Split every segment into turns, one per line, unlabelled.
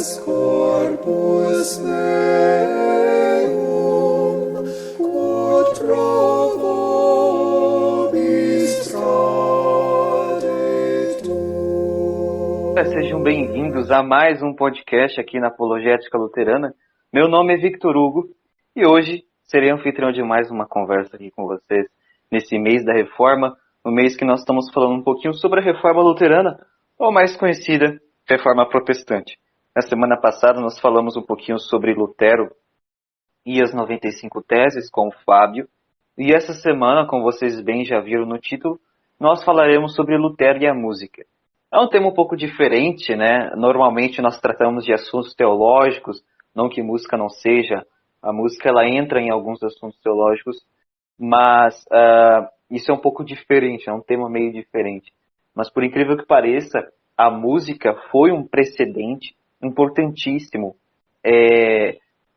habeas corpus meum, quod pro vobis tradet tu.
Sejam bem-vindos a mais um podcast aqui na Apologética Luterana. Meu nome é Victor Hugo e hoje serei anfitrião de mais uma conversa aqui com vocês nesse mês da Reforma, no mês que nós estamos falando um pouquinho sobre a Reforma Luterana, ou mais conhecida, Reforma Protestante. Na semana passada nós falamos um pouquinho sobre Lutero e as 95 teses com o Fábio, e essa semana, como vocês bem já viram no título, nós falaremos sobre Lutero e a música. É um tema um pouco diferente, né? Normalmente nós tratamos de assuntos teológicos, não que música não seja, a música ela entra em alguns assuntos teológicos, mas isso é um pouco diferente, é um tema meio diferente. Mas por incrível que pareça, a música foi um precedente importantíssimo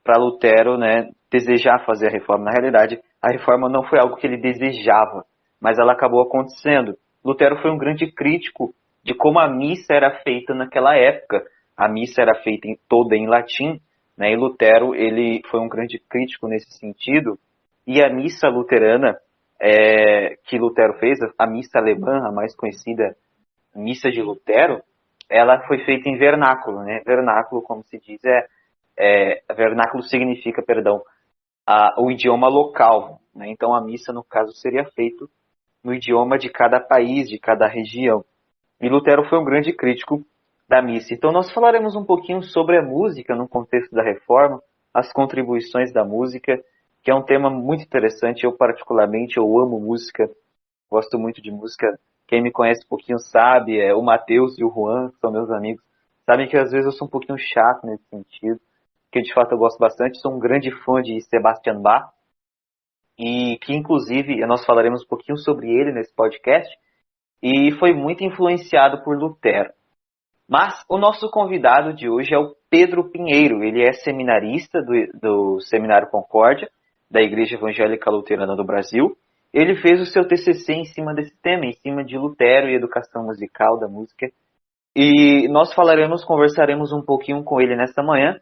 para Lutero, né, desejar fazer a reforma. Na realidade, a reforma não foi algo que ele desejava, mas ela acabou acontecendo. Lutero foi um grande crítico de como a missa era feita naquela época. A missa era feita toda em latim, né, e Lutero ele foi um grande crítico nesse sentido. E a missa luterana que Lutero fez, a missa alemã, a mais conhecida missa de Lutero, ela foi feita em vernáculo, né? Vernáculo, como se diz, vernáculo significa, o idioma local, né? Então a missa, no caso, seria feita no idioma de cada país, de cada região. E Lutero foi um grande crítico da missa. Então nós falaremos um pouquinho sobre a música no contexto da Reforma, as contribuições da música, que é um tema muito interessante. Eu particularmente, eu amo música, gosto muito de música. Quem me conhece um pouquinho sabe, o Matheus e o Juan, que são meus amigos, sabem que às vezes eu sou um pouquinho chato nesse sentido, que de fato eu gosto bastante. Sou um grande fã de Sebastian Bach, e que inclusive nós falaremos um pouquinho sobre ele nesse podcast, e foi muito influenciado por Lutero. Mas o nosso convidado de hoje é o Pedro Pinheiro. Ele é seminarista do Seminário Concórdia, da Igreja Evangélica Luterana do Brasil. Ele fez o seu TCC em cima desse tema, em cima de Lutero e educação musical da música. E nós conversaremos um pouquinho com ele nesta manhã.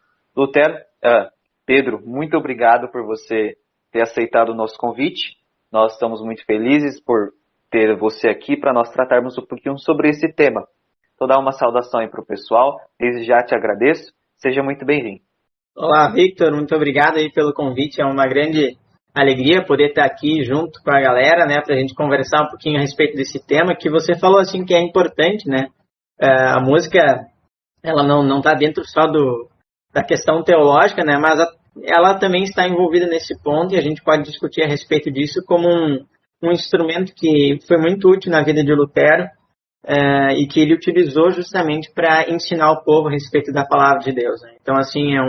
Pedro, muito obrigado por você ter aceitado o nosso convite. Nós estamos muito felizes por ter você aqui para nós tratarmos um pouquinho sobre esse tema. Então dá uma saudação aí para o pessoal. Desde já te agradeço. Seja muito bem-vindo.
Olá, Victor. Muito obrigado aí pelo convite. É uma grande alegria poder estar aqui junto com a galera, né, para a gente conversar um pouquinho a respeito desse tema que você falou assim que é importante, né? A música, ela não está dentro só da questão teológica, né? Mas ela também está envolvida nesse ponto e a gente pode discutir a respeito disso como um instrumento que foi muito útil na vida de Lutero e que ele utilizou justamente para ensinar o povo a respeito da palavra de Deus, né? Então, assim, é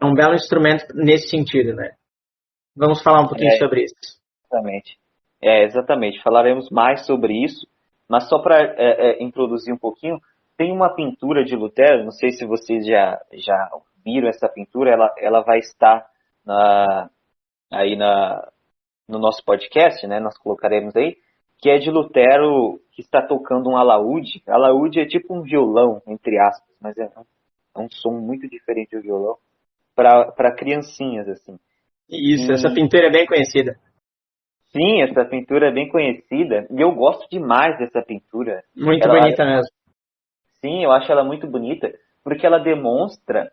um belo instrumento nesse sentido, né? Vamos falar um pouquinho sobre isso.
Exatamente. Falaremos mais sobre isso, mas só para introduzir um pouquinho, tem uma pintura de Lutero, não sei se vocês já viram essa pintura, ela vai estar no nosso podcast, né? Nós colocaremos aí, que é de Lutero que está tocando um alaúde. Alaúde é tipo um violão, entre aspas, mas é um som muito diferente do violão, para criancinhas, assim.
Isso, essa pintura é bem conhecida.
Sim, essa pintura é bem conhecida e eu gosto demais dessa pintura.
Muito bonita mesmo.
Sim, eu acho ela muito bonita porque ela demonstra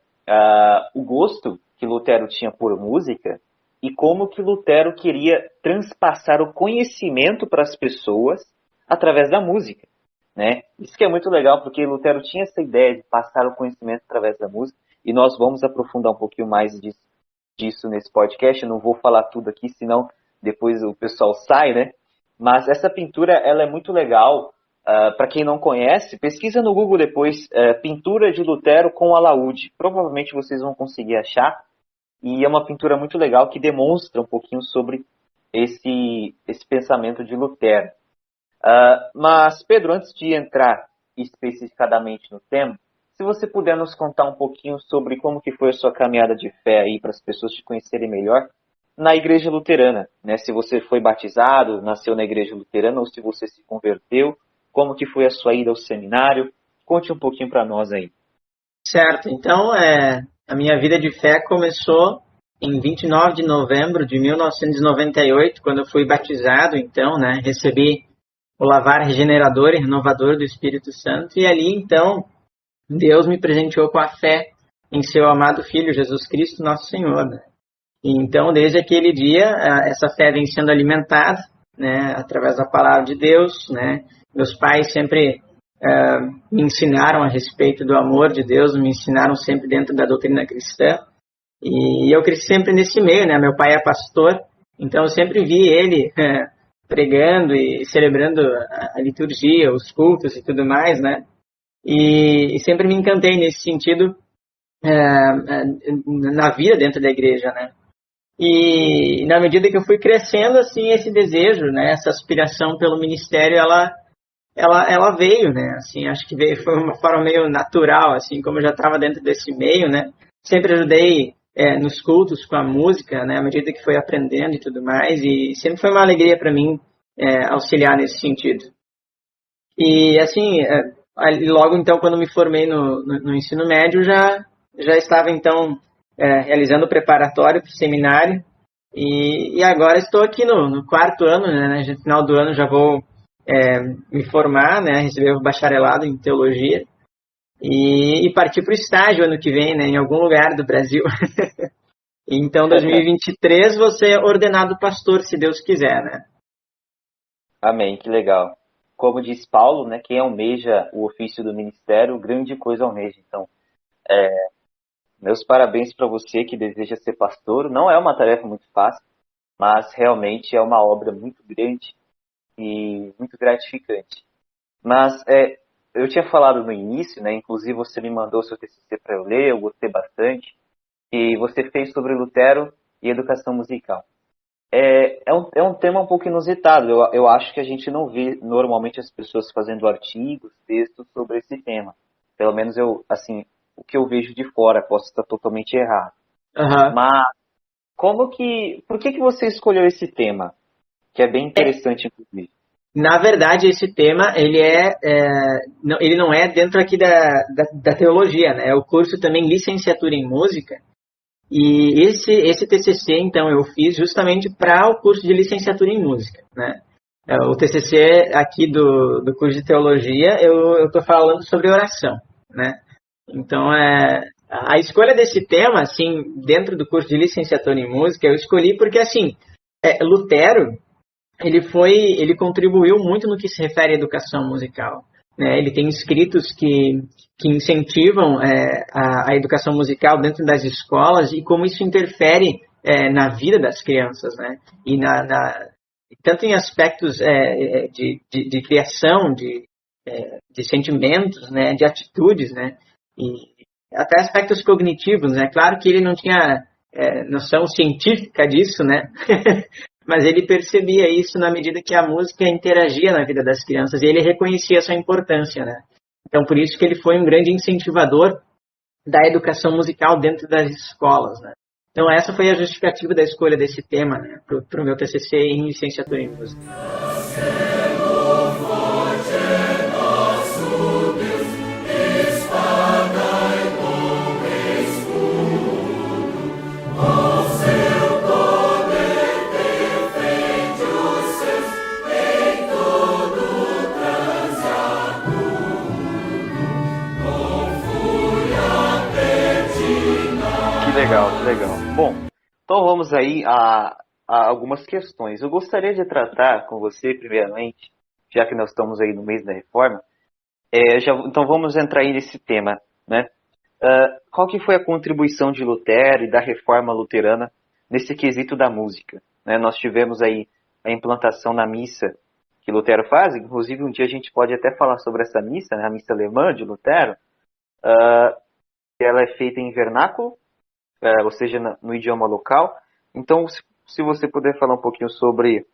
o gosto que Lutero tinha por música e como que Lutero queria transpassar o conhecimento para as pessoas através da música, né? Isso que é muito legal porque Lutero tinha essa ideia de passar o conhecimento através da música e nós vamos aprofundar um pouquinho mais disso nesse podcast. Eu não vou falar tudo aqui, senão depois o pessoal sai, né? Mas essa pintura, ela é muito legal. Para quem não conhece, pesquisa no Google depois, pintura de Lutero com alaúde. Provavelmente vocês vão conseguir achar. E é uma pintura muito legal que demonstra um pouquinho sobre esse pensamento de Lutero. Mas, Pedro, antes de entrar especificadamente no tema, se você puder nos contar um pouquinho sobre como que foi a sua caminhada de fé aí para as pessoas te conhecerem melhor na Igreja Luterana, né? Se você foi batizado, nasceu na Igreja Luterana ou se você se converteu, como que foi a sua ida ao seminário? Conte um pouquinho para nós aí.
Certo, então a minha vida de fé começou em 29 de novembro de 1998, quando eu fui batizado, então, né, recebi o lavar regenerador e renovador do Espírito Santo, e ali, então, Deus me presenteou com a fé em seu amado Filho, Jesus Cristo, nosso Senhor, né? E, então, desde aquele dia, essa fé vem sendo alimentada, né, através da palavra de Deus, né? Meus pais sempre me ensinaram a respeito do amor de Deus, me ensinaram sempre dentro da doutrina cristã, e eu cresci sempre nesse meio, né? Meu pai é pastor, então eu sempre vi ele pregando e celebrando a liturgia, os cultos e tudo mais, né? E sempre me encantei nesse sentido na vida dentro da igreja, né? E na medida que eu fui crescendo, assim, esse desejo, né? Essa aspiração pelo ministério, ela veio, né? Assim, acho que veio, foi uma forma meio natural, assim, como eu já estava dentro desse meio, né? Sempre ajudei nos cultos com a música, né? À medida que foi aprendendo e tudo mais, e sempre foi uma alegria para mim auxiliar nesse sentido. E assim, logo então, quando me formei no ensino médio, já estava então realizando o preparatório para o seminário, e agora estou aqui no quarto ano, né? No final do ano já vou me formar, né, receber o bacharelado em teologia e partir para o estágio ano que vem, né, em algum lugar do Brasil. Então, 2023, vou ser ordenado pastor, se Deus quiser, né?
Amém, que legal. Como diz Paulo, né, quem almeja o ofício do ministério, grande coisa almeja. Então, meus parabéns para você que deseja ser pastor. Não é uma tarefa muito fácil, mas realmente é uma obra muito grande e muito gratificante. Mas eu tinha falado no início, né? Inclusive você me mandou seu TCC para eu ler, eu gostei bastante. E você fez sobre Lutero e educação musical. É um tema um pouco inusitado. Eu acho que a gente não vê normalmente as pessoas fazendo artigos, textos sobre esse tema. Pelo menos o que eu vejo de fora, posso estar totalmente errado.
Uhum.
Mas por que você escolheu esse tema? Que é bem interessante, inclusive.
Na verdade, esse tema, ele não é dentro aqui da teologia, né? É o curso também licenciatura em música. E esse TCC, então, eu fiz justamente para o curso de licenciatura em música, né? O TCC aqui do curso de teologia, eu estou falando sobre oração, né? Então, a escolha desse tema, assim, dentro do curso de licenciatura em música, eu escolhi porque, assim, Lutero, ele contribuiu muito no que se refere à educação musical, né? Ele tem escritos que incentivam a educação musical dentro das escolas e como isso interfere na vida das crianças, né? E tanto em aspectos de criação, de sentimentos, né? De atitudes, né? E até aspectos cognitivos, né? Claro que ele não tinha noção científica disso, né? Mas ele percebia isso na medida que a música interagia na vida das crianças e ele reconhecia sua importância, né? Então, por isso que ele foi um grande incentivador da educação musical dentro das escolas, né? Então, essa foi a justificativa da escolha desse tema, né, para o meu TCC em licenciatura em música.
Que legal. Bom, então vamos aí a algumas questões. Eu gostaria de tratar com você, primeiramente, já que nós estamos aí no mês da reforma, então vamos entrar aí nesse tema, né? Qual que foi a contribuição de Lutero e da reforma luterana nesse quesito da música, né? Nós tivemos aí a implantação na missa que Lutero faz, inclusive um dia a gente pode até falar sobre essa missa, né? A missa alemã de Lutero, ela é feita em vernáculo, ou seja, no idioma local. Então, se você puder falar um pouquinho sobre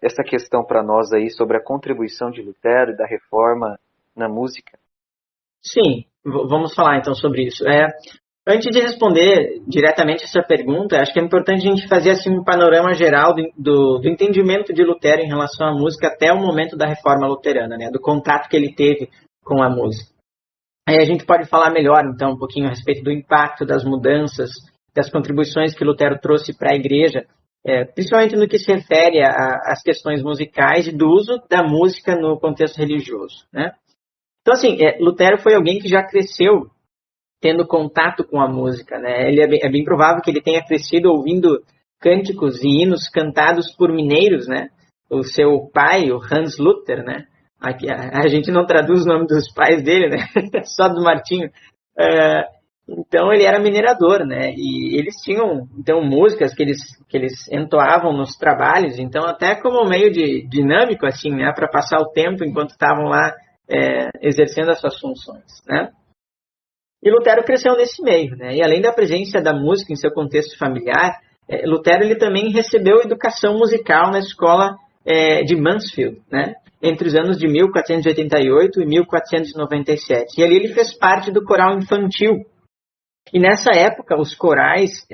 essa questão para nós aí, sobre a contribuição de Lutero e da reforma na música.
Sim, vamos falar então sobre isso. Antes de responder diretamente essa pergunta, acho que é importante a gente fazer assim, um panorama geral do entendimento de Lutero em relação à música até o momento da reforma luterana, né? Do contato que ele teve com a música. Aí a gente pode falar melhor, então, um pouquinho a respeito do impacto das mudanças, das contribuições que Lutero trouxe para a Igreja, principalmente no que se refere às questões musicais e do uso da música no contexto religioso, né? Então, assim, Lutero foi alguém que já cresceu tendo contato com a música, né? Ele é bem provável que ele tenha crescido ouvindo cânticos e hinos cantados por mineiros, né? O seu pai, o Hans Luther, né? Aqui, a gente não traduz o nome dos pais dele, né? Só do Martinho. Então ele era minerador, né? E eles tinham então músicas que eles entoavam nos trabalhos, então até como meio de dinâmico assim, né? Para passar o tempo enquanto estavam lá exercendo as suas funções, né? E Lutero cresceu nesse meio, né? E além da presença da música em seu contexto familiar, Lutero ele também recebeu educação musical na escola de Mansfield, né? Entre os anos de 1488 e 1497. E ali ele fez parte do coral infantil. E nessa época, os corais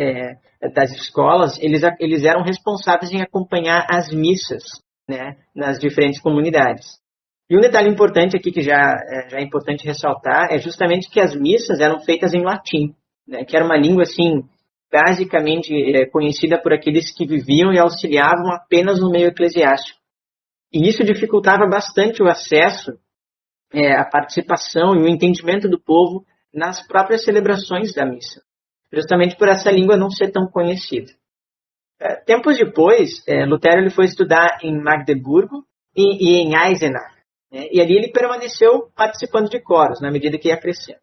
das escolas, eles eram responsáveis em acompanhar as missas, né? Nas diferentes comunidades. E um detalhe importante aqui, que já é importante ressaltar, é justamente que as missas eram feitas em latim, né? Que era uma língua, assim, basicamente conhecida por aqueles que viviam e auxiliavam apenas no meio eclesiástico. E isso dificultava bastante o acesso, a participação e o entendimento do povo nas próprias celebrações da missa, justamente por essa língua não ser tão conhecida. Tempos depois, Lutero ele foi estudar em Magdeburgo e em Eisenach, né? E ali ele permaneceu participando de coros, na medida que ia crescendo.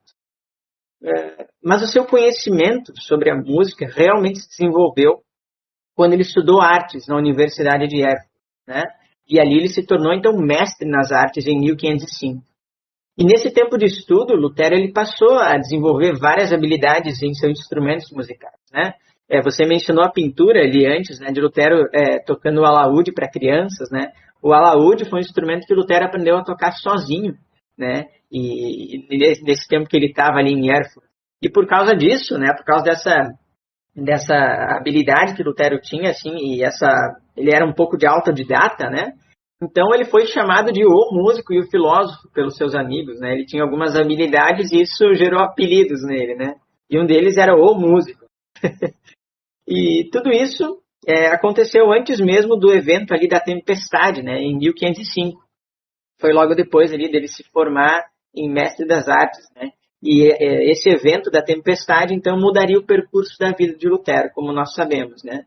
Mas o seu conhecimento sobre a música realmente se desenvolveu quando ele estudou artes na Universidade de Erfurt, né? E ali ele se tornou, então, mestre nas artes em 1505. E nesse tempo de estudo, Lutero ele passou a desenvolver várias habilidades em seus instrumentos musicais, né? Você mencionou a pintura ali antes, né, de Lutero tocando o alaúde para crianças, né? O alaúde foi um instrumento que Lutero aprendeu a tocar sozinho, né? E nesse tempo que ele estava ali em Erfurt. E por causa disso, né, por causa dessa habilidade que Lutero tinha, assim, ele era um pouco de autodidata, né? Então ele foi chamado de o músico e o filósofo pelos seus amigos, né? Ele tinha algumas habilidades e isso gerou apelidos nele, né? E um deles era o músico. E tudo isso aconteceu antes mesmo do evento ali da tempestade, né? Em 1505. Foi logo depois ali dele se formar em mestre das artes, né? E esse evento da tempestade, então, mudaria o percurso da vida de Lutero, como nós sabemos, né?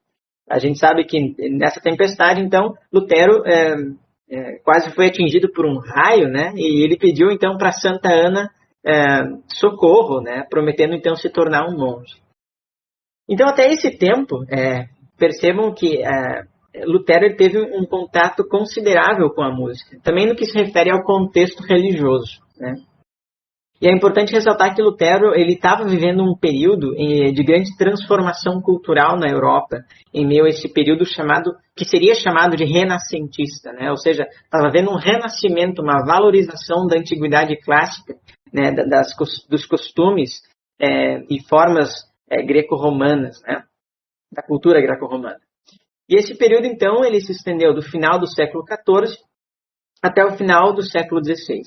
A gente sabe que nessa tempestade, então, Lutero quase foi atingido por um raio, né? E ele pediu, então, para Santa Ana socorro, né? Prometendo, então, se tornar um monge. Então, até esse tempo, percebam que Lutero ele teve um contato considerável com a música, também no que se refere ao contexto religioso, né? E é importante ressaltar que Lutero ele estava vivendo um período de grande transformação cultural na Europa, em meio a esse período que seria chamado de renascentista, né? Ou seja, estava havendo um renascimento, uma valorização da antiguidade clássica, né? Dos costumes e formas greco-romanas, né? Da cultura greco-romana. E esse período, então, ele se estendeu do final do século XIV até o final do século XVI.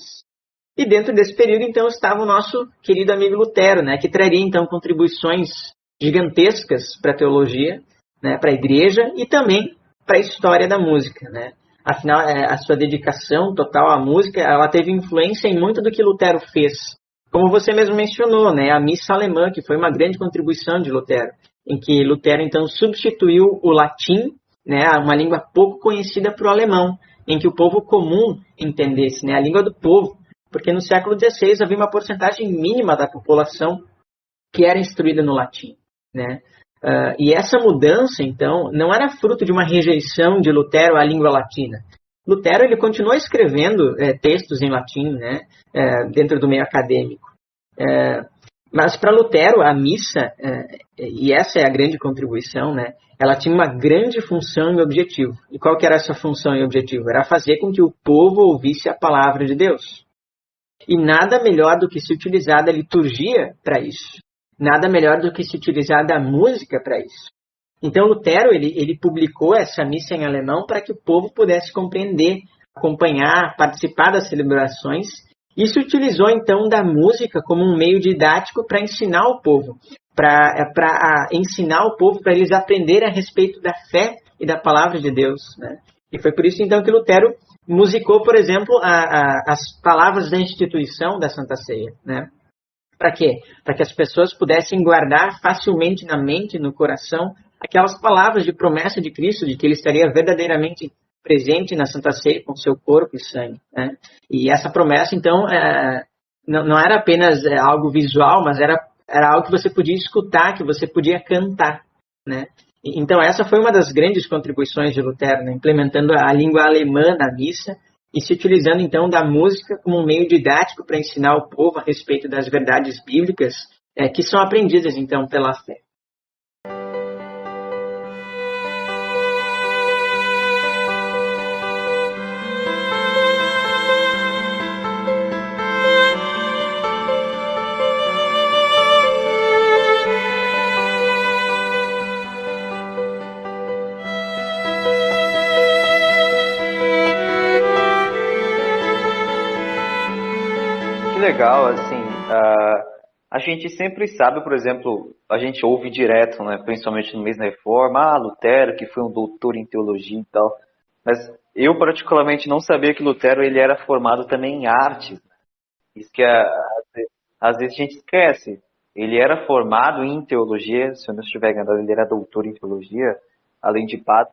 E dentro desse período, então, estava o nosso querido amigo Lutero, né, que traria, então, contribuições gigantescas para a teologia, né, para a igreja e também para a história da música, né. Afinal, a sua dedicação total à música, ela teve influência em muito do que Lutero fez. Como você mesmo mencionou, né, a missa alemã, que foi uma grande contribuição de Lutero, em que Lutero, então, substituiu o latim, né, uma língua pouco conhecida para o alemão, em que o povo comum entendesse, né, a língua do povo. Porque no século XVI havia uma porcentagem mínima da população que era instruída no latim, né? E essa mudança, então, não era fruto de uma rejeição de Lutero à língua latina. Lutero ele continuou escrevendo textos em latim, né? Dentro do meio acadêmico. Mas para Lutero, a missa, e essa é a grande contribuição, né? Ela tinha uma grande função e objetivo. E qual que era essa função e objetivo? Era fazer com que o povo ouvisse a palavra de Deus. E nada melhor do que se utilizar da liturgia para isso. Nada melhor do que se utilizar da música para isso. Então Lutero ele publicou essa missa em alemão para que o povo pudesse compreender, acompanhar, participar das celebrações E se utilizou, então, da música como um meio didático para ensinar o povo, para ensinar o povo, para eles aprenderem a respeito da fé e da palavra de Deus, né? E foi por isso, então, que Lutero musicou, por exemplo, as palavras da instituição da Santa Ceia, né? Para quê? Para que as pessoas pudessem guardar facilmente na mente e no coração aquelas palavras de promessa de Cristo, de que ele estaria verdadeiramente presente na Santa Ceia com seu corpo e sangue, né? E essa promessa, então, não era apenas algo visual, mas era algo que você podia escutar, que você podia cantar, né? Então, essa foi uma das grandes contribuições de Lutero, né? Implementando a língua alemã na missa e se utilizando, então, da música como um meio didático para ensinar o povo a respeito das verdades bíblicas que são aprendidas, então, pela fé.
Que legal, assim, a gente sempre sabe, por exemplo, a gente ouve direto, né, principalmente no mês da Reforma, Lutero, que foi um doutor em teologia e tal, mas eu particularmente não sabia que Lutero ele era formado também em artes, né? Isso que às vezes a gente esquece. Ele era formado em teologia, se eu não estiver enganado, ele era doutor em teologia, além de padre,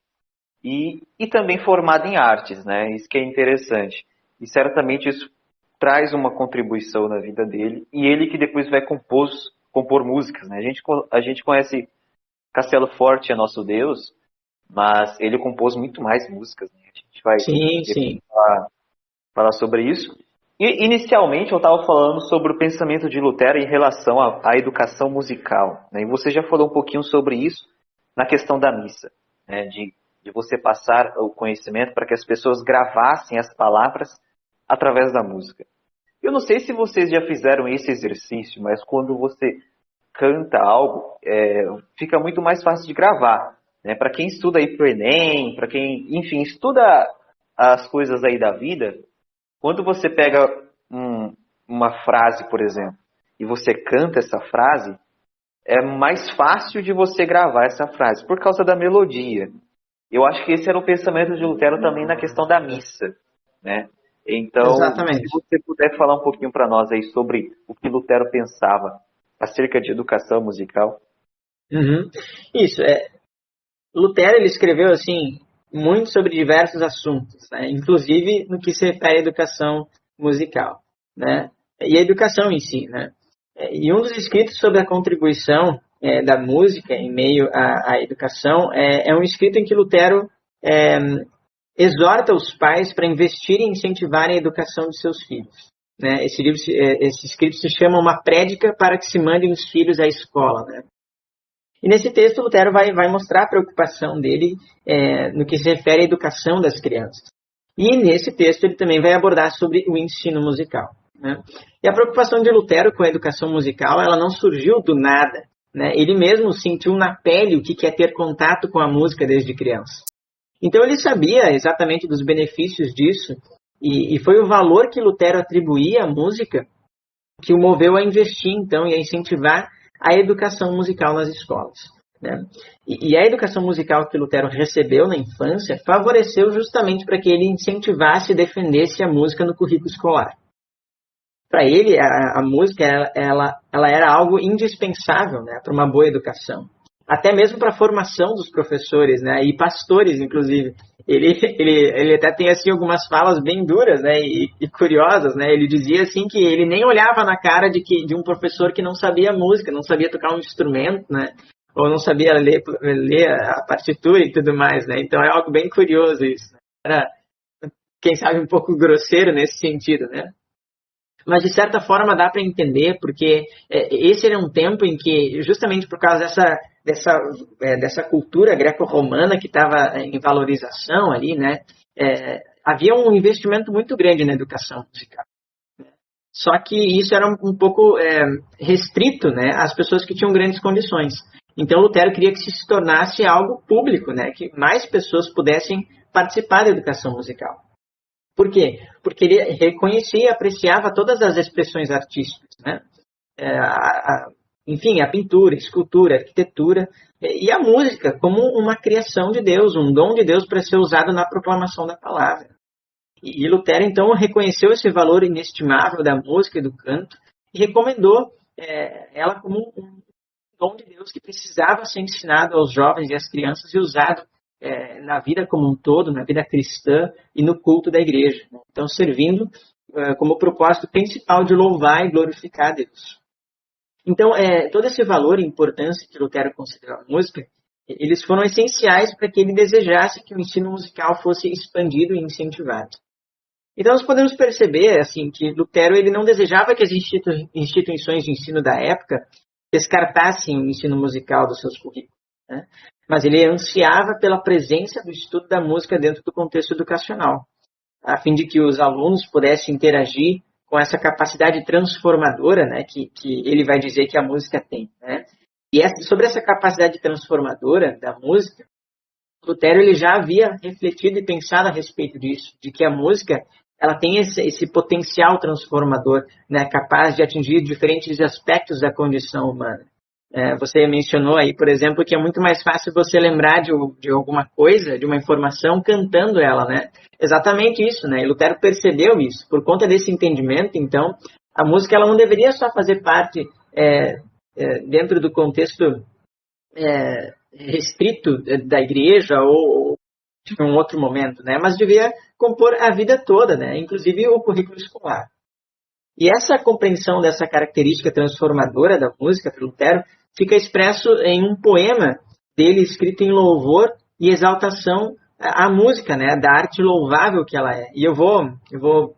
e também formado em artes, né? Isso que é interessante. E certamente isso traz uma contribuição na vida dele, e ele que depois vai compor músicas, né? A gente conhece Castelo Forte é Nosso Deus, mas ele compôs muito mais músicas, né? A gente vai
Sim.
falar sobre isso. E inicialmente eu estava falando sobre o pensamento de Lutero em relação à educação musical, né? E você já falou um pouquinho sobre isso na questão da missa, né? De você passar o conhecimento para que as pessoas gravassem as palavras através da música. Eu não sei se vocês já fizeram esse exercício, mas quando você canta algo, fica muito mais fácil de gravar, né? Para quem estuda aí pro Enem, para quem, enfim, estuda as coisas aí da vida, quando você pega uma frase, por exemplo, e você canta essa frase, é mais fácil de você gravar essa frase, por causa da melodia. Eu acho que esse era o pensamento de Lutero também na questão da missa, né? Então,
Exatamente.
se você puder falar um pouquinho para nós aí sobre o que Lutero pensava acerca de educação musical.
Uhum. Isso, Lutero ele escreveu assim muito sobre diversos assuntos, né? Inclusive no que se refere à educação musical, né? E a educação em si, né? E um dos escritos sobre a contribuição da música em meio à educação é um escrito em que Lutero exorta os pais para investirem e incentivarem a educação de seus filhos, né? Esse escrito se chama Uma Prédica para que se mandem os filhos à escola, né? E nesse texto, Lutero vai mostrar a preocupação dele no que se refere à educação das crianças. E nesse texto ele também vai abordar sobre o ensino musical, né? E a preocupação de Lutero com a educação musical, ela não surgiu do nada, né? Ele mesmo sentiu na pele o que é ter contato com a música desde criança. Então ele sabia exatamente dos benefícios disso e foi o valor que Lutero atribuía à música que o moveu a investir então e a incentivar a educação musical nas escolas, né? E a educação musical que Lutero recebeu na infância favoreceu justamente para que ele incentivasse e defendesse a música no currículo escolar. Para ele, a música ela era algo indispensável, né, para uma boa educação. Até mesmo para a formação dos professores, né, e pastores, inclusive. Ele até tem assim, algumas falas bem duras, né, e curiosas, né? Ele dizia assim que ele nem olhava na cara de um professor que não sabia música, não sabia tocar um instrumento, né, ou não sabia ler a partitura e tudo mais, né? Então é algo bem curioso isso. Era, quem sabe, um pouco grosseiro nesse sentido, né? Mas de certa forma dá para entender, porque esse era um tempo em que, justamente por causa dessa cultura greco-romana que estava em valorização ali, né, havia um investimento muito grande na educação musical. Só que isso era um pouco restrito, né, às pessoas que tinham grandes condições. Então Lutero queria que se tornasse algo público, né, que mais pessoas pudessem participar da educação musical. Por quê? Porque ele reconhecia e apreciava todas as expressões artísticas, né? Enfim, a pintura, a escultura, a arquitetura e a música como uma criação de Deus, um dom de Deus para ser usado na proclamação da palavra. E Lutero, então, reconheceu esse valor inestimável da música e do canto e recomendou ela como um dom de Deus que precisava ser ensinado aos jovens e às crianças e usado na vida como um todo, na vida cristã e no culto da igreja. Então, servindo como propósito principal de louvar e glorificar a Deus. Então, todo esse valor e importância que Lutero considerou a música, eles foram essenciais para que ele desejasse que o ensino musical fosse expandido e incentivado. Então, nós podemos perceber assim, que Lutero ele não desejava que as instituições de ensino da época descartassem o ensino musical dos seus currículos, né? Mas ele ansiava pela presença do estudo da música dentro do contexto educacional, a fim de que os alunos pudessem interagir com essa capacidade transformadora, né, que ele vai dizer que a música tem, né? E sobre essa capacidade transformadora da música, Lutero ele já havia refletido e pensado a respeito disso, de que a música ela tem esse potencial transformador, né, capaz de atingir diferentes aspectos da condição humana. Você mencionou aí, por exemplo, que é muito mais fácil você lembrar de alguma coisa, de uma informação, cantando ela, né? Exatamente isso, né? E Lutero percebeu isso. Por conta desse entendimento, então, a música ela não deveria só fazer parte dentro do contexto restrito da igreja ou de um outro momento, né? Mas devia compor a vida toda, né? Inclusive o currículo escolar. E essa compreensão dessa característica transformadora da música para Lutero fica expresso em um poema dele escrito em louvor e exaltação à música, né? Da arte louvável que ela é. E eu vou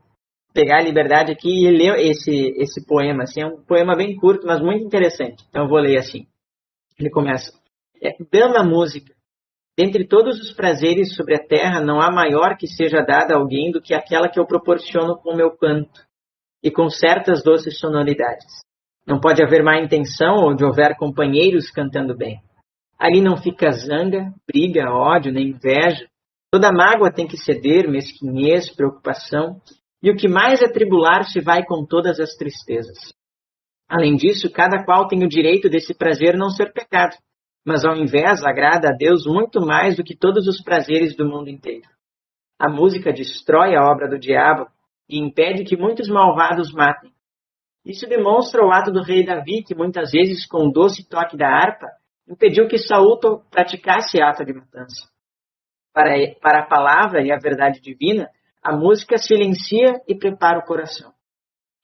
pegar a liberdade aqui e ler esse poema. Assim, é um poema bem curto, mas muito interessante. Então eu vou ler assim. Ele começa: Dama música, dentre todos os prazeres sobre a terra, não há maior que seja dada a alguém do que aquela que eu proporciono com o meu canto e com certas doces sonoridades. Não pode haver má intenção onde houver companheiros cantando bem. Ali não fica zanga, briga, ódio, nem inveja. Toda mágoa tem que ceder, mesquinhez, preocupação, e o que mais atribular se vai com todas as tristezas. Além disso, cada qual tem o direito desse prazer não ser pecado, mas ao invés agrada a Deus muito mais do que todos os prazeres do mundo inteiro. A música destrói a obra do diabo e impede que muitos malvados matem. Isso demonstra o ato do rei Davi, que muitas vezes, com o doce toque da harpa, impediu que Saul praticasse ato de matança. Para a palavra e a verdade divina, a música silencia e prepara o coração.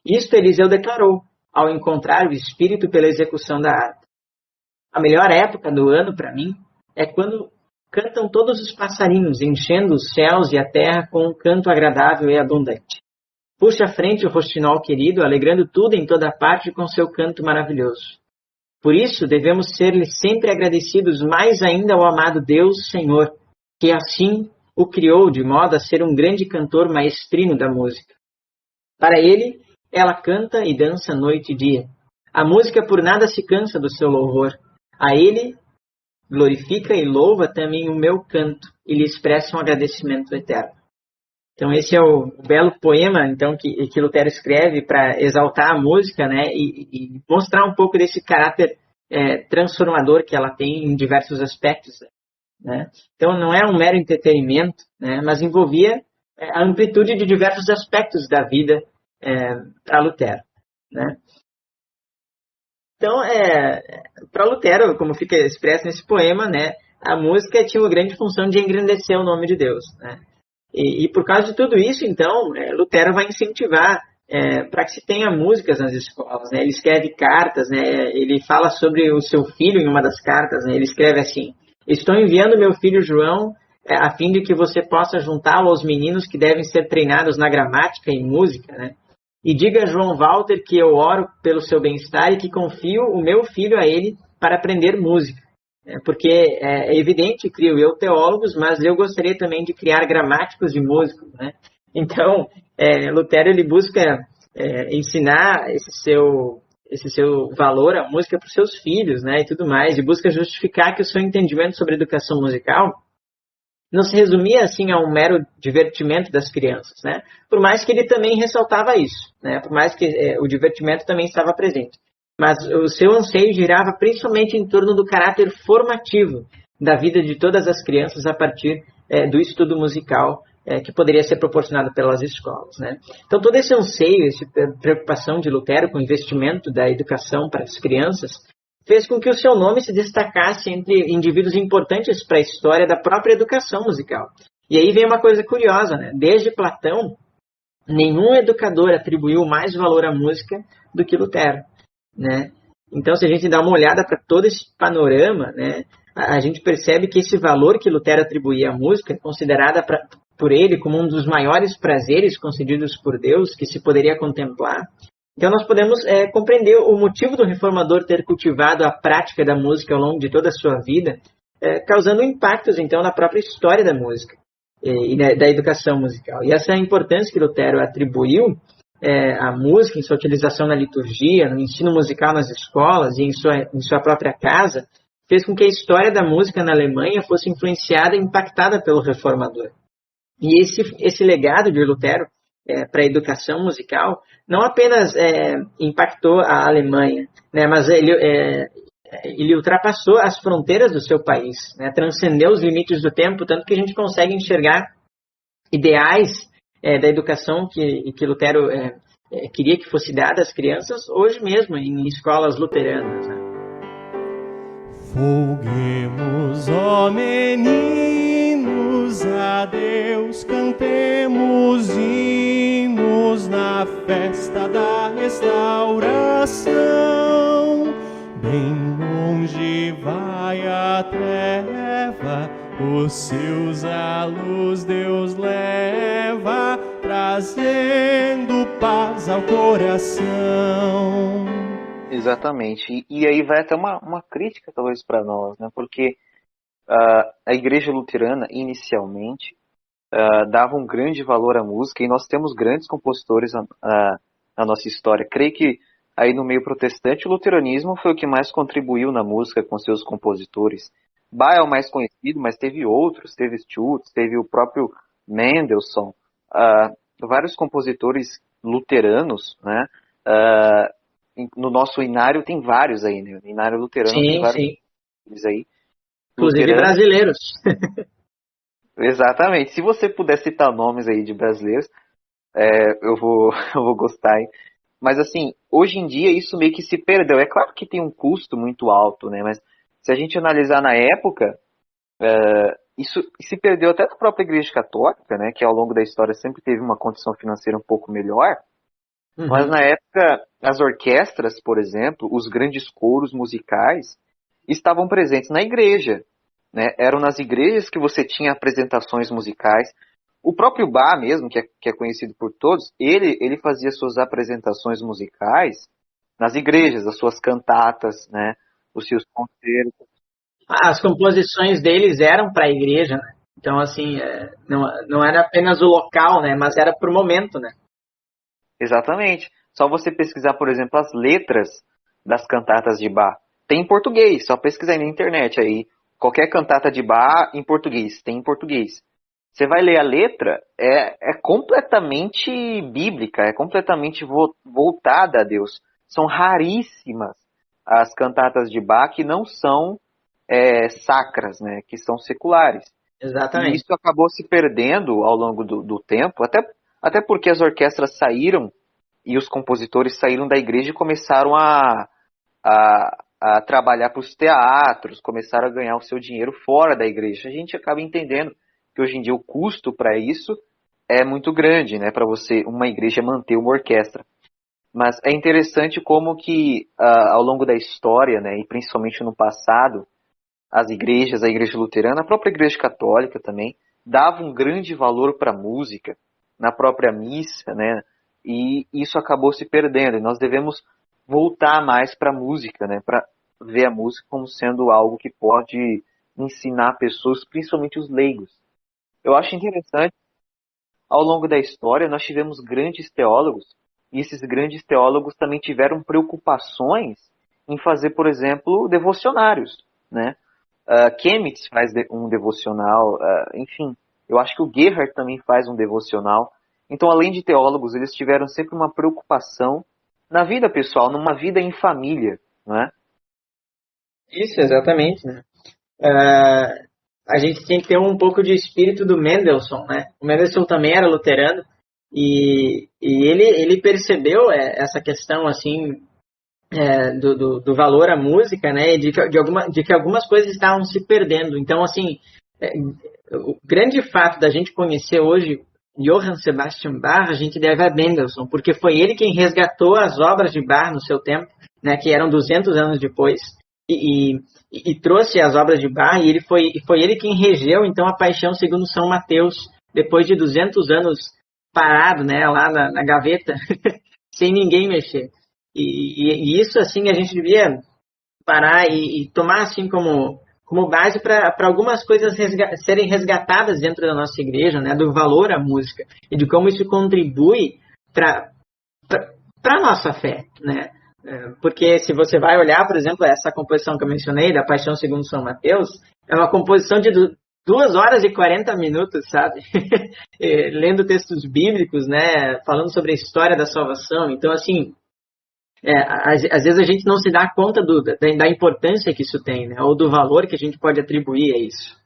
Isto Eliseu declarou, ao encontrar o Espírito pela execução da harpa. A melhor época do ano, para mim, é quando cantam todos os passarinhos, enchendo os céus e a terra com um canto agradável e abundante. Puxa à frente o roxinol querido, alegrando tudo em toda parte com seu canto maravilhoso. Por isso, devemos ser-lhe sempre agradecidos mais ainda ao amado Deus, Senhor, que assim o criou de modo a ser um grande cantor maestrino da música. Para ele, ela canta e dança noite e dia. A música por nada se cansa do seu louvor. A ele glorifica e louva também o meu canto e lhe expressa um agradecimento eterno. Então esse é o belo poema então, que Lutero escreve para exaltar a música, né, e mostrar um pouco desse caráter transformador que ela tem em diversos aspectos. Né? Então não é um mero entretenimento, né, mas envolvia a amplitude de diversos aspectos da vida para Lutero. Né? Então, para Lutero, como fica expresso nesse poema, né, a música tinha uma grande função de engrandecer o nome de Deus. Né? E por causa de tudo isso, então, Lutero vai incentivar para que se tenha músicas nas escolas. Né? Ele escreve cartas, né? Ele fala sobre o seu filho em uma das cartas. Né? Ele escreve assim: estou enviando meu filho João a fim de que você possa juntá-lo aos meninos que devem ser treinados na gramática e música. Né? E diga a João Walter que eu oro pelo seu bem-estar e que confio o meu filho a ele para aprender música. Porque é evidente, crio eu teólogos, mas eu gostaria também de criar gramáticos de músicos. Né? Então, Lutero ele busca ensinar esse seu valor à música para os seus filhos, né, e tudo mais, e busca justificar que o seu entendimento sobre educação musical não se resumia assim a um mero divertimento das crianças, né? Por mais que ele também ressaltava isso, né? Por mais que o divertimento também estava presente. Mas o seu anseio girava principalmente em torno do caráter formativo da vida de todas as crianças a partir do estudo musical que poderia ser proporcionado pelas escolas, né? Então, todo esse anseio, essa preocupação de Lutero com o investimento da educação para as crianças, fez com que o seu nome se destacasse entre indivíduos importantes para a história da própria educação musical. E aí vem uma coisa curiosa, né? Desde Platão, nenhum educador atribuiu mais valor à música do que Lutero, né? Então, se a gente dá uma olhada para todo esse panorama, né, a gente percebe que esse valor que Lutero atribuía à música é considerada por ele como um dos maiores prazeres concedidos por Deus que se poderia contemplar. Então, nós podemos compreender o motivo do reformador ter cultivado a prática da música ao longo de toda a sua vida, causando impactos, então, na própria história da música e da educação musical. E essa importância que Lutero atribuiu à música, em sua utilização na liturgia, no ensino musical nas escolas e em sua própria casa, fez com que a história da música na Alemanha fosse influenciada e impactada pelo reformador. E esse legado de Lutero para a educação musical não apenas impactou a Alemanha, né, mas ele ultrapassou as fronteiras do seu país, né, transcendeu os limites do tempo, tanto que a gente consegue enxergar ideais da educação que Lutero queria que fosse dada às crianças hoje mesmo em escolas luteranas, né?
Folguemos, ó meninos, a Deus cantemos hinos na festa da restauração. Bem longe vai a treva, os seus a luz Deus leva, trazendo paz ao coração.
Exatamente. E aí vai até uma crítica, talvez, para nós, né? Porque a Igreja Luterana, inicialmente, dava um grande valor à música, e nós temos grandes compositores na nossa história. Creio que aí no meio protestante, o luteranismo foi o que mais contribuiu na música com seus compositores. Bach é o mais conhecido, mas teve outros, teve Stutz, teve o próprio Mendelssohn, vários compositores luteranos, né? No nosso inário tem vários aí, né? No inário luterano tem vários aí.
Inclusive brasileiros.
Exatamente. Se você puder citar nomes aí de brasileiros, eu vou gostar, hein? Mas assim, hoje em dia isso meio que se perdeu. É claro que tem um custo muito alto, né? Mas se a gente analisar na época, isso se perdeu até da própria Igreja Católica, né? Que ao longo da história sempre teve uma condição financeira um pouco melhor. Uhum. Mas na época, as orquestras, por exemplo, os grandes coros musicais, estavam presentes na igreja, né? Eram nas igrejas que você tinha apresentações musicais. O próprio Bach mesmo, que é conhecido por todos, ele fazia suas apresentações musicais nas igrejas, as suas cantatas, né? Os seus concertos.
As composições deles eram para a igreja, né? Então, assim, não era apenas o local, né? Mas era para o momento, né?
Exatamente. Só você pesquisar, por exemplo, as letras das cantatas de Bach. Tem em português, só pesquisar aí na internet aí. Qualquer cantata de Bach em português, tem em português. Você vai ler a letra, é completamente bíblica, é completamente voltada a Deus. São raríssimas as cantatas de Bach que não são sacras, né, que são seculares.
Exatamente.
E isso acabou se perdendo ao longo do tempo, até porque as orquestras saíram e os compositores saíram da igreja e começaram a trabalhar para os teatros, começaram a ganhar o seu dinheiro fora da igreja. A gente acaba entendendo que hoje em dia o custo para isso é muito grande, né, para uma igreja manter uma orquestra. Mas é interessante como que ao longo da história, né, e principalmente no passado, as igrejas, a igreja luterana, a própria igreja católica também, davam um grande valor para a música, na própria missa, né, e isso acabou se perdendo. E nós devemos voltar mais para a música, né, para ver a música como sendo algo que pode ensinar pessoas, principalmente os leigos. Eu acho interessante, ao longo da história, nós tivemos grandes teólogos, e esses grandes teólogos também tiveram preocupações em fazer, por exemplo, devocionários, né? Chemnitz faz um devocional, enfim, eu acho que o Gerhard também faz um devocional. Então, além de teólogos, eles tiveram sempre uma preocupação na vida pessoal, numa vida em família, não é?
Isso, exatamente, né? A gente tem que ter um pouco de espírito do Mendelssohn, né? O Mendelssohn também era luterano e ele percebeu essa questão, assim, do valor à música, né? De que algumas coisas estavam se perdendo. Então, assim, o grande fato da gente conhecer hoje Johann Sebastian Bach, a gente deve a Mendelssohn, porque foi ele quem resgatou as obras de Bach no seu tempo, né? Que eram 200 anos depois. E trouxe as obras de Bach, e foi ele quem regeu, então, a Paixão segundo São Mateus, depois de 200 anos parado, né, lá na gaveta, sem ninguém mexer. E isso, assim, a gente devia parar e tomar, assim, como base para algumas coisas serem resgatadas dentro da nossa igreja, né, do valor à música, e de como isso contribui para a nossa fé, né. Porque se você vai olhar, por exemplo, essa composição que eu mencionei, da Paixão segundo São Mateus, é uma composição de 2 horas e 40 minutos, sabe? Lendo textos bíblicos, né? Falando sobre a história da salvação. Então, assim, às vezes a gente não se dá conta da importância que isso tem, né? Ou do valor que a gente pode atribuir a isso.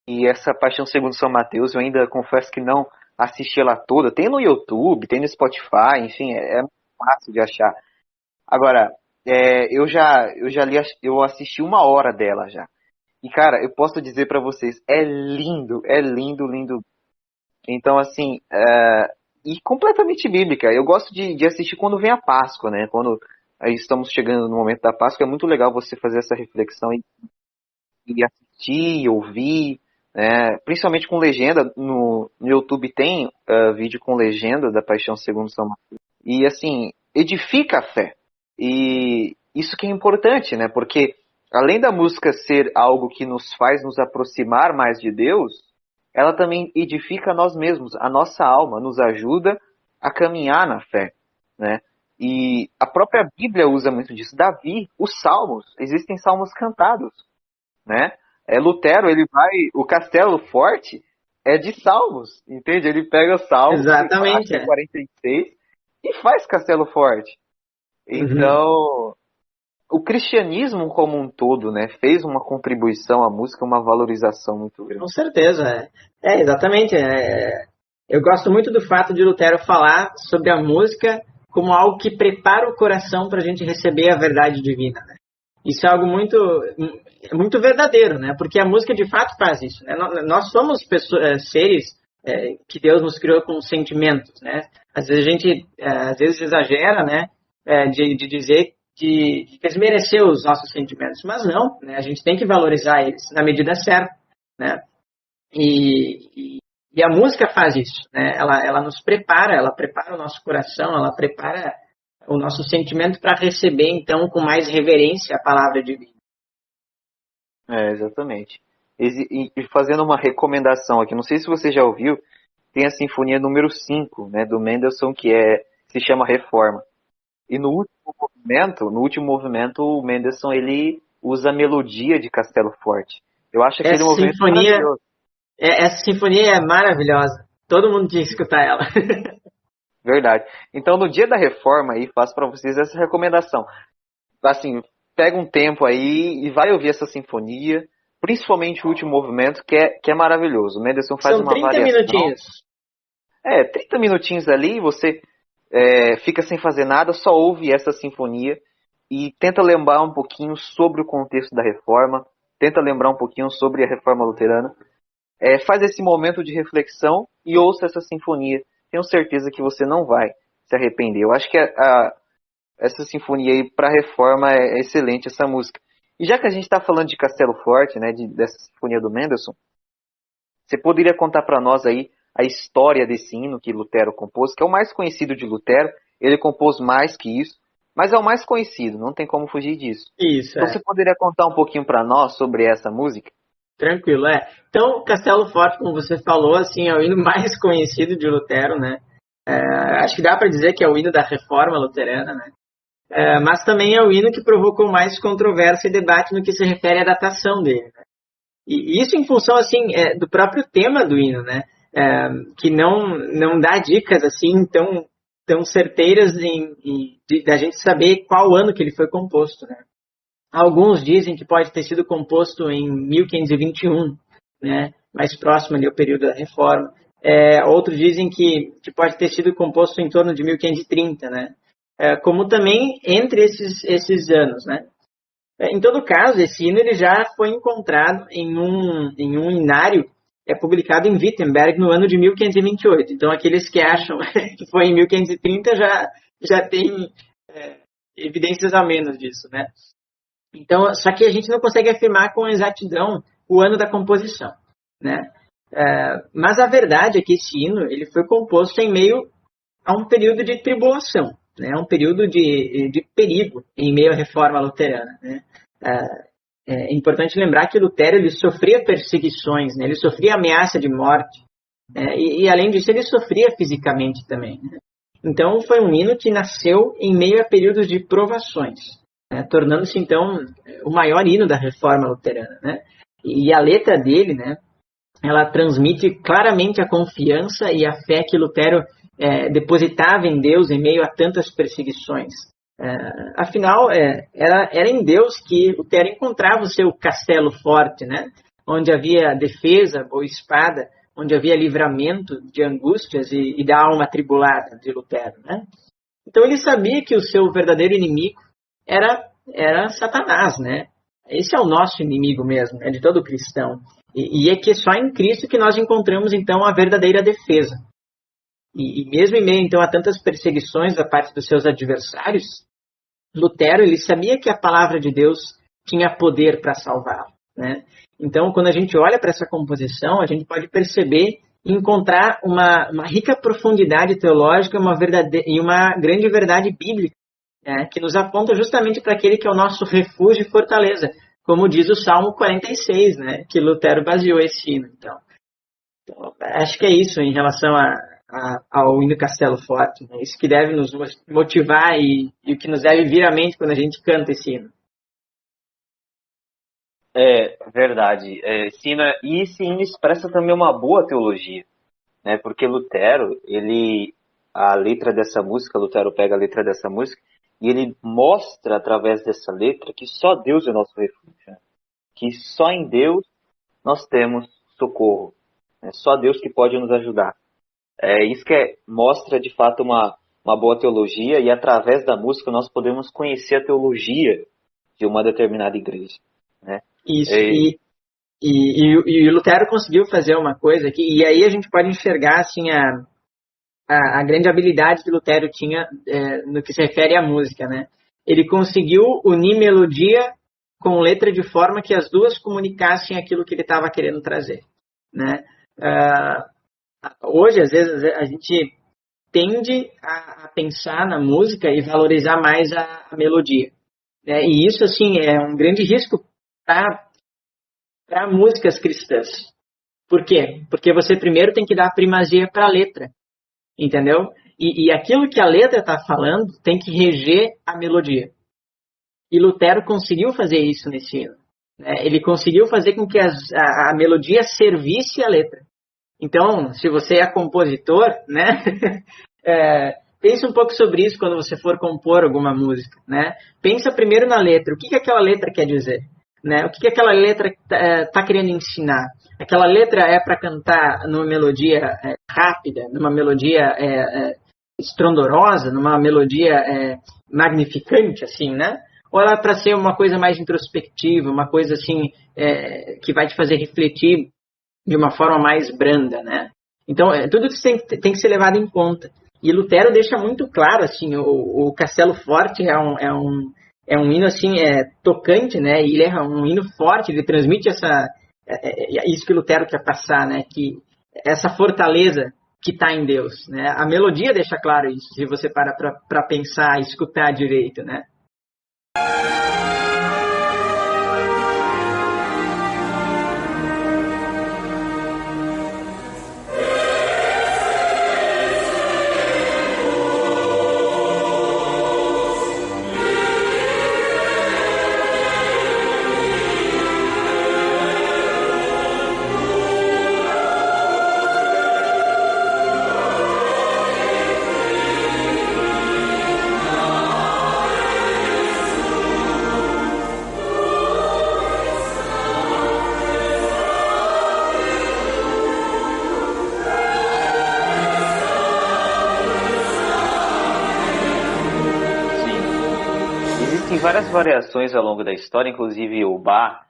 E essa Paixão segundo São Mateus, eu ainda confesso que não assisti ela toda. Tem no YouTube, tem no Spotify, enfim, é fácil de achar. Agora, eu assisti 1 hora dela já. E, cara, eu posso dizer pra vocês, é lindo, lindo. Então, assim, e completamente bíblica. Eu gosto de assistir quando vem a Páscoa, né? Quando aí estamos chegando no momento da Páscoa, é muito legal você fazer essa reflexão e assistir, ouvir, né? Principalmente com legenda. No YouTube tem vídeo com legenda da Paixão segundo São Mateus. E, assim, edifica a fé. E isso que é importante, né? Porque além da música ser algo que nos faz nos aproximar mais de Deus, ela também edifica nós mesmos, a nossa alma, nos ajuda a caminhar na fé, né? E a própria Bíblia usa muito disso. Davi, os salmos, existem salmos cantados, né? Lutero, o Castelo Forte é de salmos, entende? Ele pega os salmos,
Exatamente,
46, e faz Castelo Forte. Então, o cristianismo como um todo, né, fez uma contribuição à música, uma valorização muito grande.
Com certeza, exatamente. Eu gosto muito do fato de Lutero falar sobre a música como algo que prepara o coração para a gente receber a verdade divina, né? Isso é algo muito verdadeiro, né? Porque a música de fato faz isso, né? Nós somos seres que Deus nos criou com sentimentos, né? Às vezes a gente exagera, né? De dizer que desmereceu os nossos sentimentos, mas não, né? A gente tem que valorizar eles na medida certa, né? E a música faz isso, né? Ela nos prepara, ela prepara o nosso coração, ela prepara o nosso sentimento para receber, então, com mais reverência a palavra divina.
Exatamente. E fazendo uma recomendação aqui, não sei se você já ouviu, tem a Sinfonia número 5, né, do Mendelssohn, que se chama Reforma. E no último movimento, o Mendelssohn, ele usa a melodia de Castelo Forte. Eu acho aquele movimento maravilhoso.
Essa sinfonia é maravilhosa. Todo mundo tinha que escutar ela.
Verdade. Então, no dia da reforma, aí, faço para vocês essa recomendação. Assim, pega um tempo aí e vai ouvir essa sinfonia, principalmente o último movimento, que é maravilhoso. O Mendelssohn faz uma variação.
São 30 minutinhos.
30 minutinhos ali, você fica sem fazer nada, só ouve essa sinfonia e tenta lembrar um pouquinho sobre o contexto da reforma, tenta lembrar um pouquinho sobre a reforma luterana. Faz esse momento de reflexão e ouça essa sinfonia. Tenho certeza que você não vai se arrepender. Eu acho que essa sinfonia aí para reforma é excelente, essa música. E já que a gente está falando de Castelo Forte, né, dessa sinfonia do Mendelssohn, você poderia contar para nós aí a história desse hino que Lutero compôs, que é o mais conhecido de Lutero. Ele compôs mais que isso, mas é o mais conhecido, não tem como fugir disso.
Isso,
Então você poderia contar um pouquinho para nós sobre essa música?
Tranquilo, Então, Castelo Forte, como você falou, assim, é o hino mais conhecido de Lutero, né? Acho que dá para dizer que é o hino da reforma luterana, né? mas também é o hino que provocou mais controvérsia e debate no que se refere à datação dele, né? E isso em função, assim, do próprio tema do hino, né? Que não dá dicas, assim, tão certeiras da gente saber qual ano que ele foi composto, né? Alguns dizem que pode ter sido composto em 1521, né? Mais próximo ali ao período da Reforma. Outros dizem que pode ter sido composto em torno de 1530, né? Como também entre esses anos, né? Em todo caso, esse hino ele já foi encontrado em um inário publicado em Wittenberg no ano de 1528. Então, aqueles que acham que foi em 1530 já tem evidências a menos disso, né? Então, só que a gente não consegue afirmar com exatidão o ano da composição, né? Mas a verdade é que esse hino ele foi composto em meio a um período de tribulação, né? Um período de perigo em meio à reforma luterana, né? É importante lembrar que Lutero ele sofria perseguições, né? Ele sofria ameaça de morte, e além disso ele sofria fisicamente também, né? Então foi um hino que nasceu em meio a períodos de provações, né? Tornando-se então o maior hino da reforma luterana, né? E a letra dele, né? Ela transmite claramente a confiança e a fé que Lutero depositava em Deus em meio a tantas perseguições. Afinal, era em Deus que Lutero encontrava o seu castelo forte, né? Onde havia defesa, boa espada, onde havia livramento de angústias e da alma atribulada de Lutero, né? Então ele sabia que o seu verdadeiro inimigo era Satanás, né? Esse é o nosso inimigo mesmo, de todo cristão. E é que só em Cristo que nós encontramos então a verdadeira defesa. E mesmo em meio, então, a tantas perseguições da parte dos seus adversários, Lutero, ele sabia que a palavra de Deus tinha poder para salvá-lo, né? Então, quando a gente olha para essa composição, a gente pode perceber e encontrar uma rica profundidade teológica e uma grande verdade bíblica, né? Que nos aponta justamente para aquele que é o nosso refúgio e fortaleza, como diz o Salmo 46, né? Que Lutero baseou esse hino. Então, acho que é isso em relação ao hino Castelo Forte, né? Isso que deve nos motivar e o que nos deve vir à mente quando a gente canta esse hino.
É verdade. Esse hino expressa também uma boa teologia, né? Porque Lutero, Lutero pega a letra dessa música e ele mostra através dessa letra que só Deus é nosso refúgio, né? Que só em Deus nós temos socorro, né? Só Deus que pode nos ajudar. Isso que mostra de fato uma boa teologia, e através da música nós podemos conhecer a teologia de uma determinada igreja, né?
Isso, e Lutero conseguiu fazer uma coisa aqui, e aí a gente pode enxergar assim, a grande habilidade que Lutero tinha no que se refere à música, né? Ele conseguiu unir melodia com letra de forma que as duas comunicassem aquilo que ele estava querendo trazer, né? Hoje, às vezes, a gente tende a pensar na música e valorizar mais a melodia, né? E isso, assim, é um grande risco para músicas cristãs. Por quê? Porque você primeiro tem que dar primazia para a letra, entendeu? E aquilo que a letra está falando tem que reger a melodia. E Lutero conseguiu fazer isso nesse hino, né? Ele conseguiu fazer com que a melodia servisse a letra. Então, se você é compositor, né, pense um pouco sobre isso quando você for compor alguma música, né? Pensa primeiro na letra. O que aquela letra quer dizer, né? O que aquela letra está querendo ensinar? Aquela letra é para cantar numa melodia rápida, numa melodia estrondorosa, numa melodia magnificante, assim, né? Ou ela é para ser uma coisa mais introspectiva, uma coisa assim que vai te fazer refletir de uma forma mais branda, né? Então, tudo isso tem que ser levado em conta. E Lutero deixa muito claro, assim, o Castelo Forte é um hino, assim, tocante, né? E ele é um hino forte, ele transmite isso que Lutero quer passar, né? Que essa fortaleza que está em Deus, né? A melodia deixa claro isso, se você parar para pensar e escutar direito, né?
Existem várias variações ao longo da história, inclusive o Bach,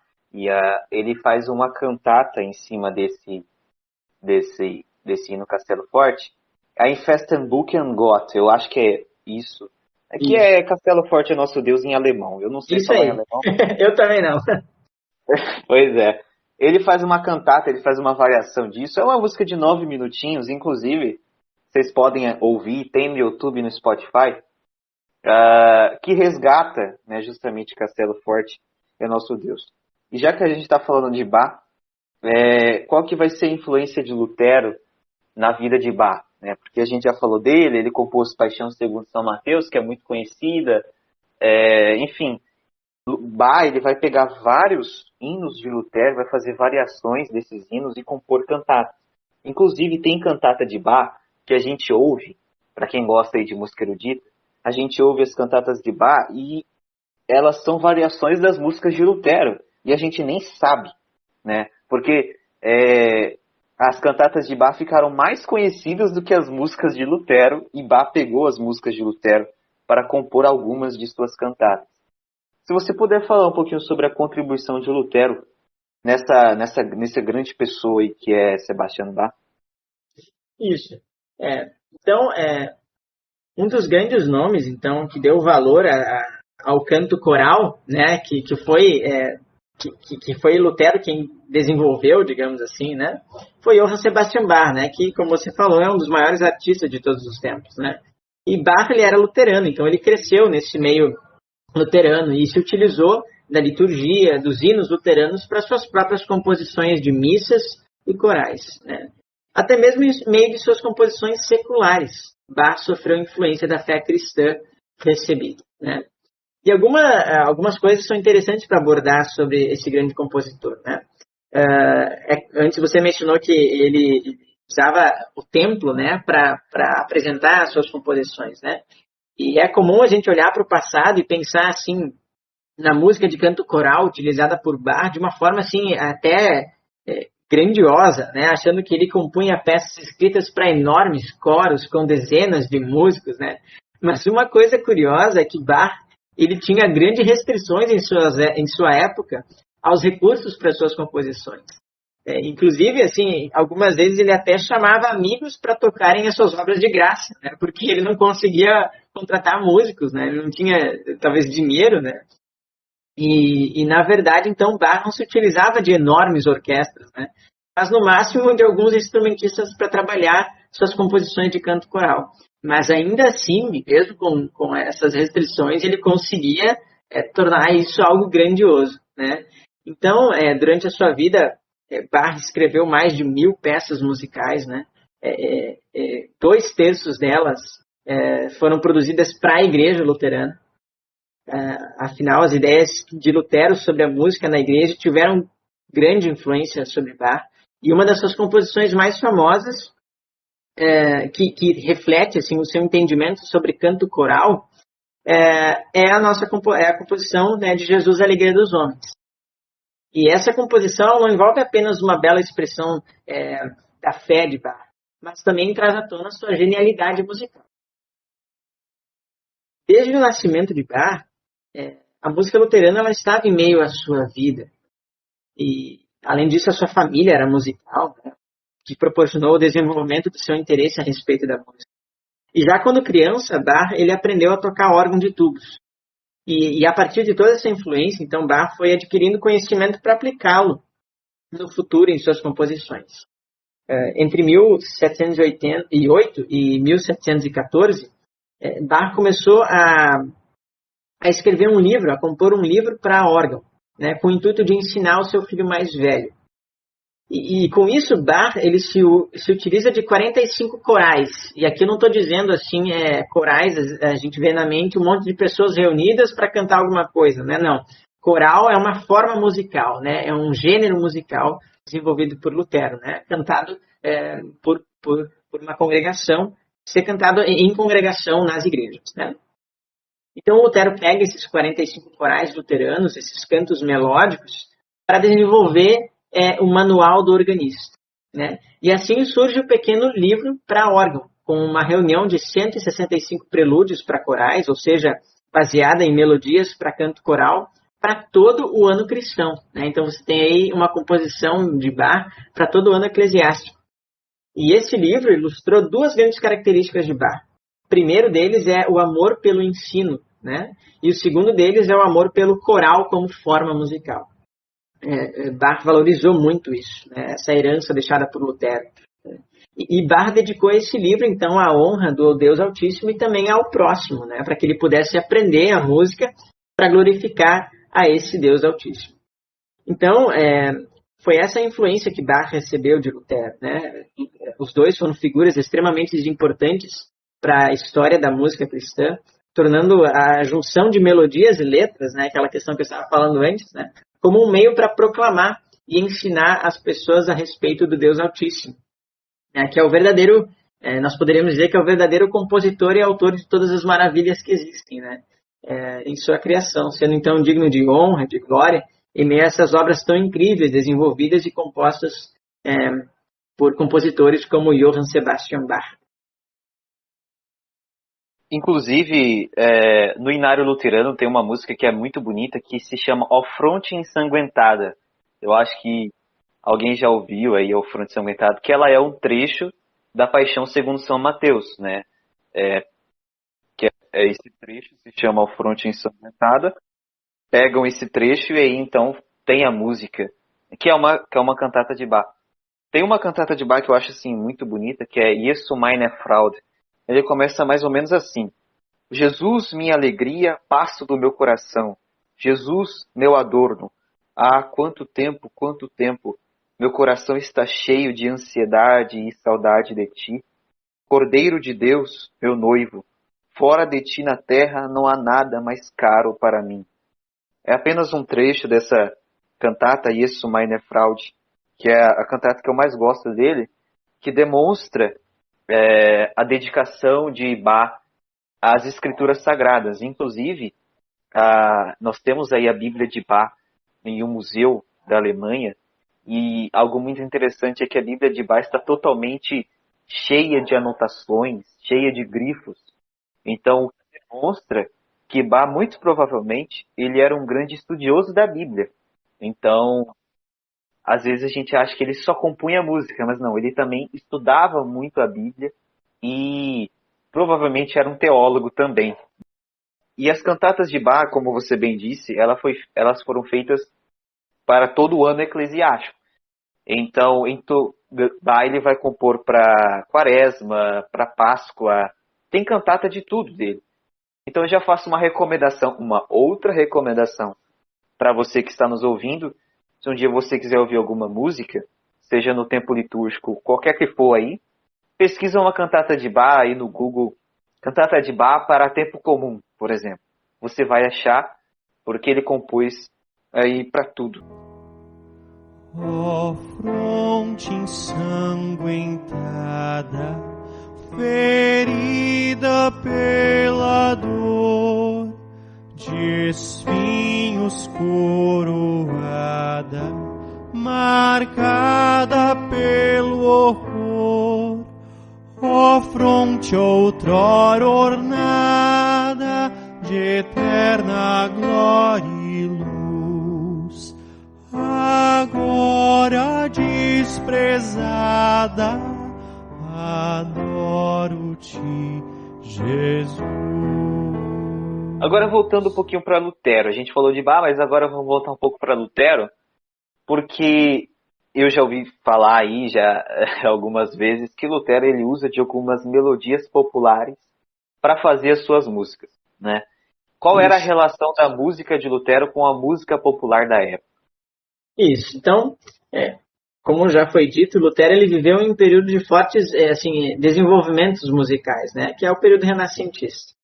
ele faz uma cantata em cima desse hino Castelo Forte. Ein festen Buchen Gott, eu acho que é isso. Aqui é Castelo Forte é Nosso Deus em alemão. Eu não sei
Isso
falar
aí.
em alemão.
Eu também não.
Pois é. Ele faz uma cantata, ele faz uma variação disso. É uma música de 9 minutinhos, inclusive, vocês podem ouvir, tem no YouTube e no Spotify, que resgata, né, justamente Castelo Forte é Nosso Deus. E já que a gente está falando de Bach, qual que vai ser a influência de Lutero na vida de Bach? Né? Porque a gente já falou dele, ele compôs Paixão segundo São Mateus, que é muito conhecida. Enfim, Bach ele vai pegar vários hinos de Lutero, vai fazer variações desses hinos e compor cantatas. Inclusive tem cantata de Bach que a gente ouve, para quem gosta aí de música erudita, a gente ouve as cantatas de Bach e elas são variações das músicas de Lutero. E a gente nem sabe, né? Porque as cantatas de Bach ficaram mais conhecidas do que as músicas de Lutero, e Bach pegou as músicas de Lutero para compor algumas de suas cantatas. Se você puder falar um pouquinho sobre a contribuição de Lutero nessa grande pessoa aí que é Sebastian Bach.
Isso. Então, um dos grandes nomes, então, que deu valor ao canto coral, né, que foi Lutero quem desenvolveu, digamos assim, né, foi Johann Sebastian Bach, né, que, como você falou, é um dos maiores artistas de todos os tempos, né. E Bach, ele era luterano, então ele cresceu nesse meio luterano e se utilizou da liturgia, dos hinos luteranos para suas próprias composições de missas e corais, né. Até mesmo em meio de suas composições seculares, Bach sofreu influência da fé cristã recebida, né. E algumas coisas são interessantes para abordar sobre esse grande compositor, né. Antes você mencionou que ele usava o templo, né, para apresentar as suas composições, né. E é comum a gente olhar para o passado e pensar assim na música de canto coral utilizada por Bach de uma forma assim até grandiosa, né, achando que ele compunha peças escritas para enormes coros com dezenas de músicos, né. Mas uma coisa curiosa é que Bach ele tinha grandes restrições em sua época aos recursos para suas composições. Inclusive, assim, algumas vezes ele até chamava amigos para tocarem as suas obras de graça, né? Porque ele não conseguia contratar músicos, né? Ele não tinha, talvez, dinheiro, né? E na verdade, então, Bach não se utilizava de enormes orquestras, né? Mas, no máximo, de alguns instrumentistas para trabalhar suas composições de canto coral. Mas, ainda assim, mesmo com essas restrições, ele conseguia tornar isso algo grandioso, né? Então, durante a sua vida, Bach escreveu mais de 1000 peças musicais, né? 2/3 delas foram produzidas para a Igreja Luterana. Afinal, as ideias de Lutero sobre a música na Igreja tiveram grande influência sobre Bach. E uma das suas composições mais famosas, que reflete assim, o seu entendimento sobre canto coral, é a composição, né, de Jesus, a Alegria dos Homens. E essa composição não envolve apenas uma bela expressão da fé de Bach, mas também traz à tona sua genialidade musical. Desde o nascimento de Bach, a música luterana ela estava em meio à sua vida. E, além disso, a sua família era musical, né, que proporcionou o desenvolvimento do seu interesse a respeito da música. E já quando criança, Bach ele aprendeu a tocar órgão de tubos. E a partir de toda essa influência, então, Bach foi adquirindo conhecimento para aplicá-lo no futuro em suas composições. Entre 1788 e 1714, Bach começou a escrever um livro, a compor um livro para órgão, né, com o intuito de ensinar o seu filho mais velho. E com isso, Bach ele se utiliza de 45 corais. E aqui eu não estou dizendo assim, corais, a gente vê na mente um monte de pessoas reunidas para cantar alguma coisa, né? Não. Coral é uma forma musical, né? É um gênero musical desenvolvido por Lutero, né? Cantado por uma congregação, ser cantado em congregação nas igrejas, né? Então, Lutero pega esses 45 corais luteranos, esses cantos melódicos, para desenvolver o manual do organista, né? E assim surge o pequeno livro para órgão, com uma reunião de 165 prelúdios para corais, ou seja, baseada em melodias para canto coral para todo o ano cristão, né? Então você tem aí uma composição de Bach para todo o ano eclesiástico. E esse livro ilustrou duas grandes características de Bach. O primeiro deles é o amor pelo ensino, né? E o segundo deles é o amor pelo coral como forma musical. Bach valorizou muito isso, né? Essa herança deixada por Lutero. E Bach dedicou esse livro, então, à honra do Deus Altíssimo e também ao próximo, né? Para que ele pudesse aprender a música para glorificar a esse Deus Altíssimo. Então, foi essa influência que Bach recebeu de Lutero, né? Os dois foram figuras extremamente importantes para a história da música cristã, tornando a junção de melodias e letras, né? Aquela questão que eu estava falando antes, né? Como um meio para proclamar e ensinar as pessoas a respeito do Deus Altíssimo. Que é o verdadeiro, nós poderíamos dizer que é o verdadeiro compositor e autor de todas as maravilhas que existem, né? Em sua criação, sendo então digno de honra, de glória, em meio a essas obras tão incríveis, desenvolvidas e compostas por compositores como Johann Sebastian Bach.
Inclusive, no Inário Luterano tem uma música que é muito bonita, que se chama Ó Fronte Ensanguentada. Eu acho que alguém já ouviu aí Ó Fronte Ensanguentada, que ela é um trecho da Paixão segundo São Mateus, né? Esse trecho se chama Ó Fronte Ensanguentada. Pegam esse trecho e aí então tem a música, que é uma cantata de Bach. Tem uma cantata de Bach que eu acho assim muito bonita, que é Jesu meine Freude. Ele começa mais ou menos assim: Jesus, minha alegria, passo do meu coração. Jesus, meu adorno. Ah, quanto tempo, meu coração está cheio de ansiedade e saudade de ti. Cordeiro de Deus, meu noivo, fora de ti na terra não há nada mais caro para mim. É apenas um trecho dessa cantata Jesu meine Freude, que é a cantata que eu mais gosto dele, que demonstra a dedicação de Bach às escrituras sagradas. Inclusive, nós temos aí a Bíblia de Bach em um museu da Alemanha, e algo muito interessante é que a Bíblia de Bach está totalmente cheia de anotações, cheia de grifos. Então, demonstra que Bach, muito provavelmente, ele era um grande estudioso da Bíblia. Então, às vezes a gente acha que ele só compunha música, mas não, ele também estudava muito a Bíblia e provavelmente era um teólogo também. E as cantatas de Bach, como você bem disse, elas foram feitas para todo o ano eclesiástico. Então, Bach ele vai compor para Quaresma, para Páscoa, tem cantata de tudo dele. Então eu já faço uma outra recomendação para você que está nos ouvindo. Se um dia você quiser ouvir alguma música, seja no tempo litúrgico, qualquer que for aí, pesquisa uma cantata de Bach aí no Google, cantata de Bach para tempo comum, por exemplo. Você vai achar, porque ele compôs aí para tudo.
Ó fronte ensanguentada, ferida pela dor, de espinhos coroada, marcada pelo horror. Ó fronte outrora ornada de eterna glória e luz, agora desprezada, adoro-te, Jesus.
Agora voltando um pouquinho para Lutero. A gente falou de Bach, mas agora vamos voltar um pouco para Lutero, porque eu já ouvi falar aí já algumas vezes que Lutero ele usa de algumas melodias populares para fazer as suas músicas, né? Qual era a relação da música de Lutero com a música popular da época?
Isso. Então, como já foi dito, Lutero ele viveu em um período de fortes desenvolvimentos musicais, né? Que é o período renascentista.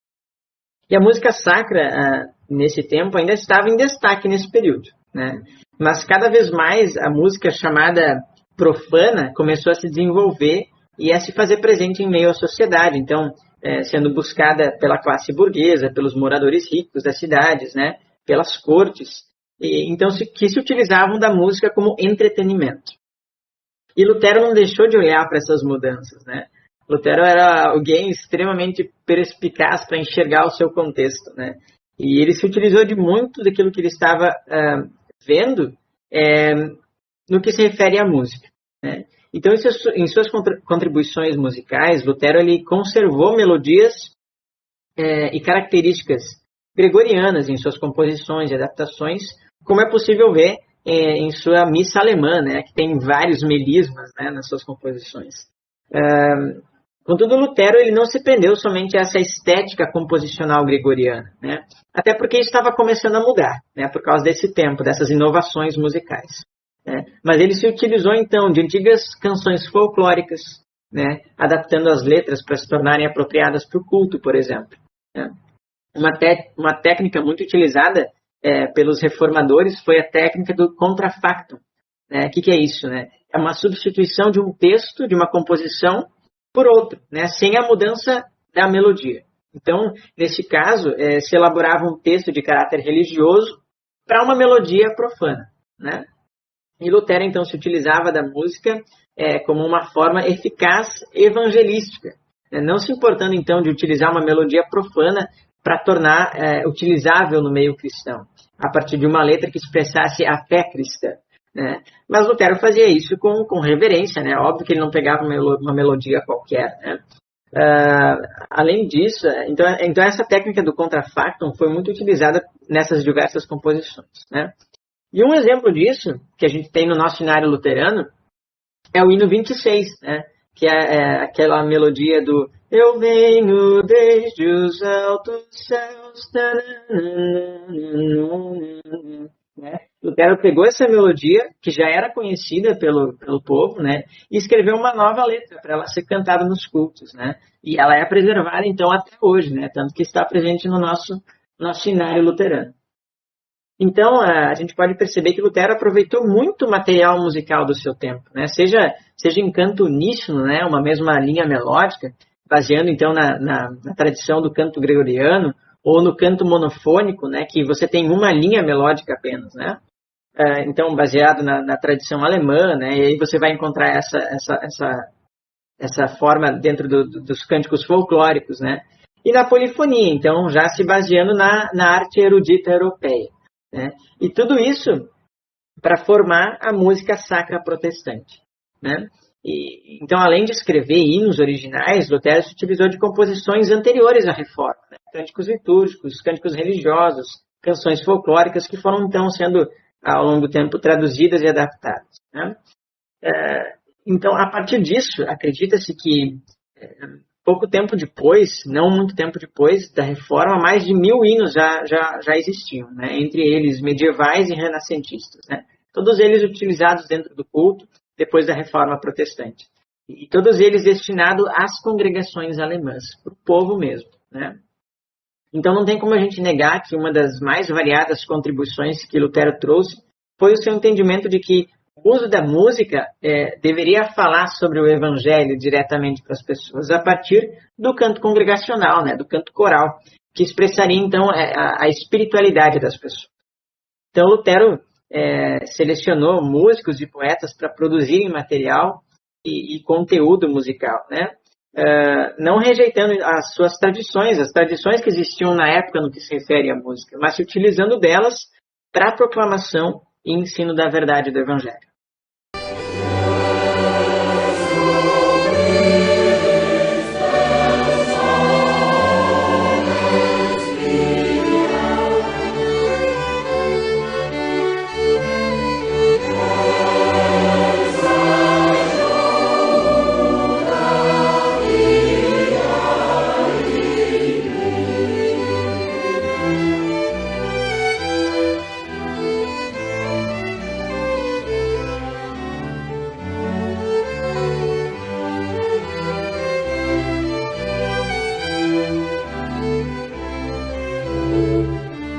E a música sacra, nesse tempo, ainda estava em destaque nesse período, né? Mas cada vez mais a música chamada profana começou a se desenvolver e a se fazer presente em meio à sociedade. Então, sendo buscada pela classe burguesa, pelos moradores ricos das cidades, né? Pelas cortes. Então, que se utilizavam da música como entretenimento. E Lutero não deixou de olhar para essas mudanças, né? Lutero era alguém extremamente perspicaz para enxergar o seu contexto, né? E ele se utilizou de muito daquilo que ele estava vendo no que se refere à música, né? Então, em suas contribuições musicais, Lutero ele conservou melodias e características gregorianas em suas composições e adaptações, como é possível ver em sua missa alemã, né, que tem vários melismas, né, nas suas composições. Contudo, Lutero ele não se prendeu somente a essa estética composicional gregoriana, né, até porque estava começando a mudar, né, por causa desse tempo, dessas inovações musicais. Né, mas ele se utilizou então de antigas canções folclóricas, né, adaptando as letras para se tornarem apropriadas para o culto, por exemplo. Né. Uma técnica muito utilizada pelos reformadores foi a técnica do contrafactum. Né? O que é isso? Né? É uma substituição de um texto, de uma composição, por outro, né? Sem a mudança da melodia. Então, nesse caso, se elaborava um texto de caráter religioso para uma melodia profana. Né? E Lutero, então, se utilizava da música como uma forma eficaz evangelística, né? Não se importando, então, de utilizar uma melodia profana para tornar utilizável no meio cristão, a partir de uma letra que expressasse a fé cristã. Né? Mas Lutero fazia isso com reverência, né? Óbvio que ele não pegava uma melodia qualquer. Né? Além disso, então essa técnica do contrafactum foi muito utilizada nessas diversas composições. Né? E um exemplo disso, que a gente tem no nosso cenário luterano, é o hino 26, né? Que é aquela melodia do Eu venho desde os altos céus. Né? Lutero pegou essa melodia, que já era conhecida pelo povo, né? E escreveu uma nova letra para ela ser cantada nos cultos. Né? E ela é preservada, então, até hoje, né? Tanto que está presente no nosso cenário luterano. Então, a gente pode perceber que Lutero aproveitou muito o material musical do seu tempo, né? Seja em canto uníssono, né? Uma mesma linha melódica, baseando então na tradição do canto gregoriano, ou no canto monofônico, né? Que você tem uma linha melódica apenas, né? Então, baseado na tradição alemã, né? E aí você vai encontrar essa forma dentro dos cânticos folclóricos, né? E na polifonia, então, já se baseando na arte erudita europeia. Né? E tudo isso para formar a música sacra protestante. Né? Então, além de escrever hinos originais, Lutero se utilizou de composições anteriores à Reforma, né? Cânticos litúrgicos, cânticos religiosos, canções folclóricas que foram, então, sendo, ao longo do tempo, traduzidas e adaptadas. Né? Então, a partir disso, acredita-se que pouco tempo depois, não muito tempo depois da Reforma, mais de 1000 hinos já existiam, né? Entre eles medievais e renascentistas. Né? Todos eles utilizados dentro do culto depois da Reforma Protestante. E todos eles destinados às congregações alemãs, para o povo mesmo. Né? Então não tem como a gente negar que uma das mais variadas contribuições que Lutero trouxe foi o seu entendimento de que o uso da música deveria falar sobre o evangelho diretamente para as pessoas a partir do canto congregacional, né, do canto coral, que expressaria então a espiritualidade das pessoas. Então Lutero selecionou músicos e poetas para produzirem material e conteúdo musical, né? Não rejeitando as suas tradições, as tradições que existiam na época no que se refere à música, mas se utilizando delas para a proclamação e ensino da verdade do Evangelho.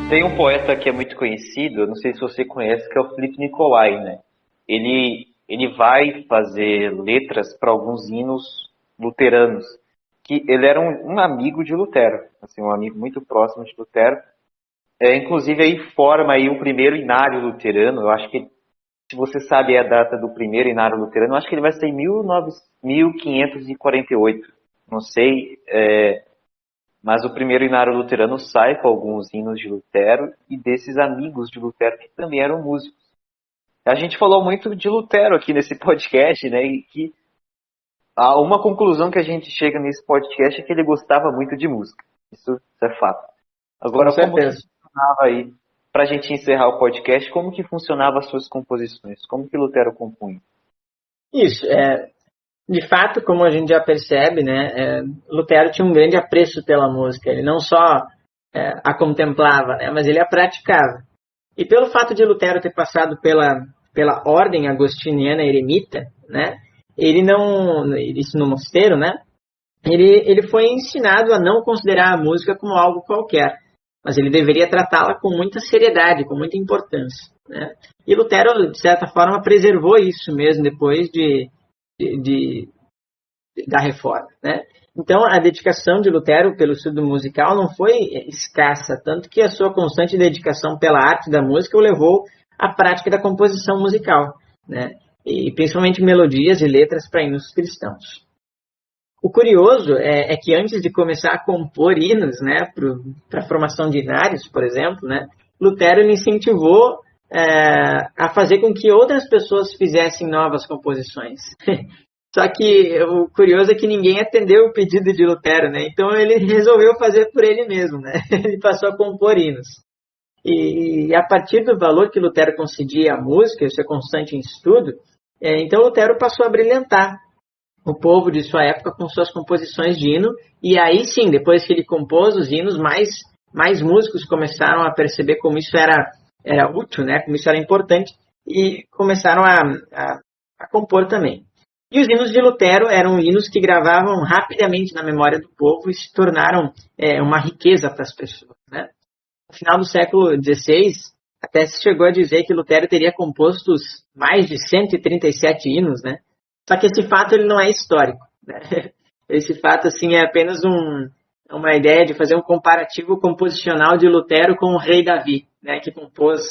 Tem um poeta que é muito conhecido, eu não sei se você conhece, que é o Filipe Nicolai, né? Ele vai fazer letras para alguns hinos luteranos, que ele era um amigo de Lutero, assim, um amigo muito próximo de Lutero. Inclusive aí forma aí o primeiro inário luterano. Eu acho que, se você sabe a data do primeiro inário luterano, eu acho que ele vai ser em 1548. Não sei, Mas o primeiro inário luterano sai com alguns hinos de Lutero e desses amigos de Lutero que também eram músicos. A gente falou muito de Lutero aqui nesse podcast, né? E que uma conclusão que a gente chega nesse podcast é que ele gostava muito de música. Isso é fato. Agora, como que funcionava aí, para a gente encerrar o podcast, como que funcionavam as suas composições? Como que Lutero compunha?
Isso, de fato, como a gente já percebe, né, Lutero tinha um grande apreço pela música. Ele não só a contemplava, né, mas ele a praticava. E pelo fato de Lutero ter passado pela ordem agostiniana eremita, né, isso no mosteiro, né, ele foi ensinado a não considerar a música como algo qualquer, mas ele deveria tratá-la com muita seriedade, com muita importância, né. E Lutero, de certa forma, preservou isso mesmo depois da reforma, né. Então, a dedicação de Lutero pelo estudo musical não foi escassa, tanto que a sua constante dedicação pela arte da música o levou à prática da composição musical, né? E principalmente melodias e letras para hinos cristãos. O curioso é que antes de começar a compor hinos, né, para a formação de inários, por exemplo, né, Lutero ele incentivou a fazer com que outras pessoas fizessem novas composições. Só que o curioso é que ninguém atendeu o pedido de Lutero, né? Então ele resolveu fazer por ele mesmo, né? Ele passou a compor hinos. E a partir do valor que Lutero concedia à música, seu constante em estudo, então Lutero passou a brilhantar o povo de sua época com suas composições de hino. E aí sim, depois que ele compôs os hinos, mais músicos começaram a perceber como isso era útil, né? Como isso era importante, e começaram a compor também. E os hinos de Lutero eram hinos que gravavam rapidamente na memória do povo e se tornaram uma riqueza para as pessoas, né? No final do século XVI, até se chegou a dizer que Lutero teria composto mais de 137 hinos, né? Só que esse fato ele não é histórico, né? Esse fato assim, é apenas uma ideia de fazer um comparativo composicional de Lutero com o rei Davi, né? Que compôs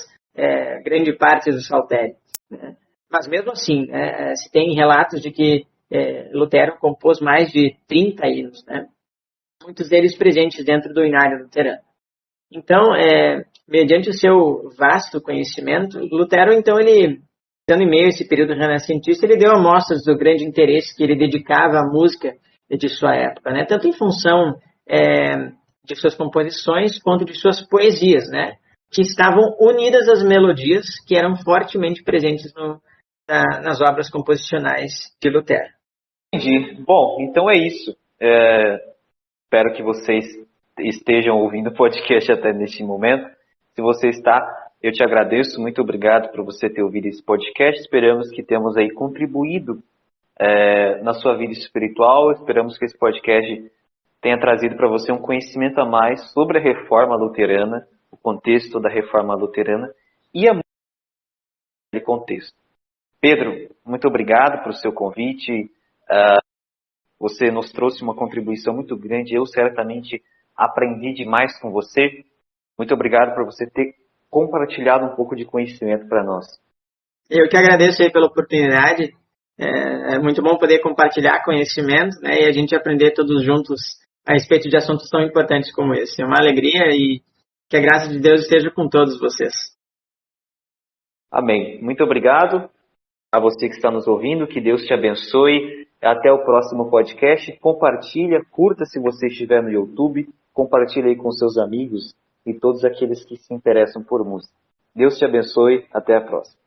grande parte do Saltério, né? Mas mesmo assim, se tem relatos de que Lutero compôs mais de 30 hinos, né? Muitos deles presentes dentro do inário luterano. Então, mediante o seu vasto conhecimento, Lutero, então, estando em meio a esse período renascentista, ele deu amostras do grande interesse que ele dedicava à música de sua época, né? Tanto em função de suas composições quanto de suas poesias, né? Que estavam unidas às melodias que eram fortemente presentes nas obras composicionais de Lutero.
Entendi. Bom, então é isso. Espero que vocês estejam ouvindo o podcast até neste momento. Se você está, eu te agradeço. Muito obrigado por você ter ouvido esse podcast. Esperamos que tenhamos aí contribuído na sua vida espiritual. Esperamos que esse podcast tenha trazido para você um conhecimento a mais sobre a reforma luterana, o contexto da reforma luterana e a música naquele contexto. Pedro, muito obrigado pelo seu convite. Você nos trouxe uma contribuição muito grande. Eu certamente aprendi demais com você. Muito obrigado por você ter compartilhado um pouco de conhecimento para nós.
Eu que agradeço aí pela oportunidade. É muito bom poder compartilhar conhecimento, né, e a gente aprender todos juntos a respeito de assuntos tão importantes como esse. É uma alegria e que a graça de Deus esteja com todos vocês.
Amém. Muito obrigado a você que está nos ouvindo. Que Deus te abençoe. Até o próximo podcast. Compartilha, curta se você estiver no YouTube. Compartilha aí com seus amigos e todos aqueles que se interessam por música. Deus te abençoe. Até a próxima.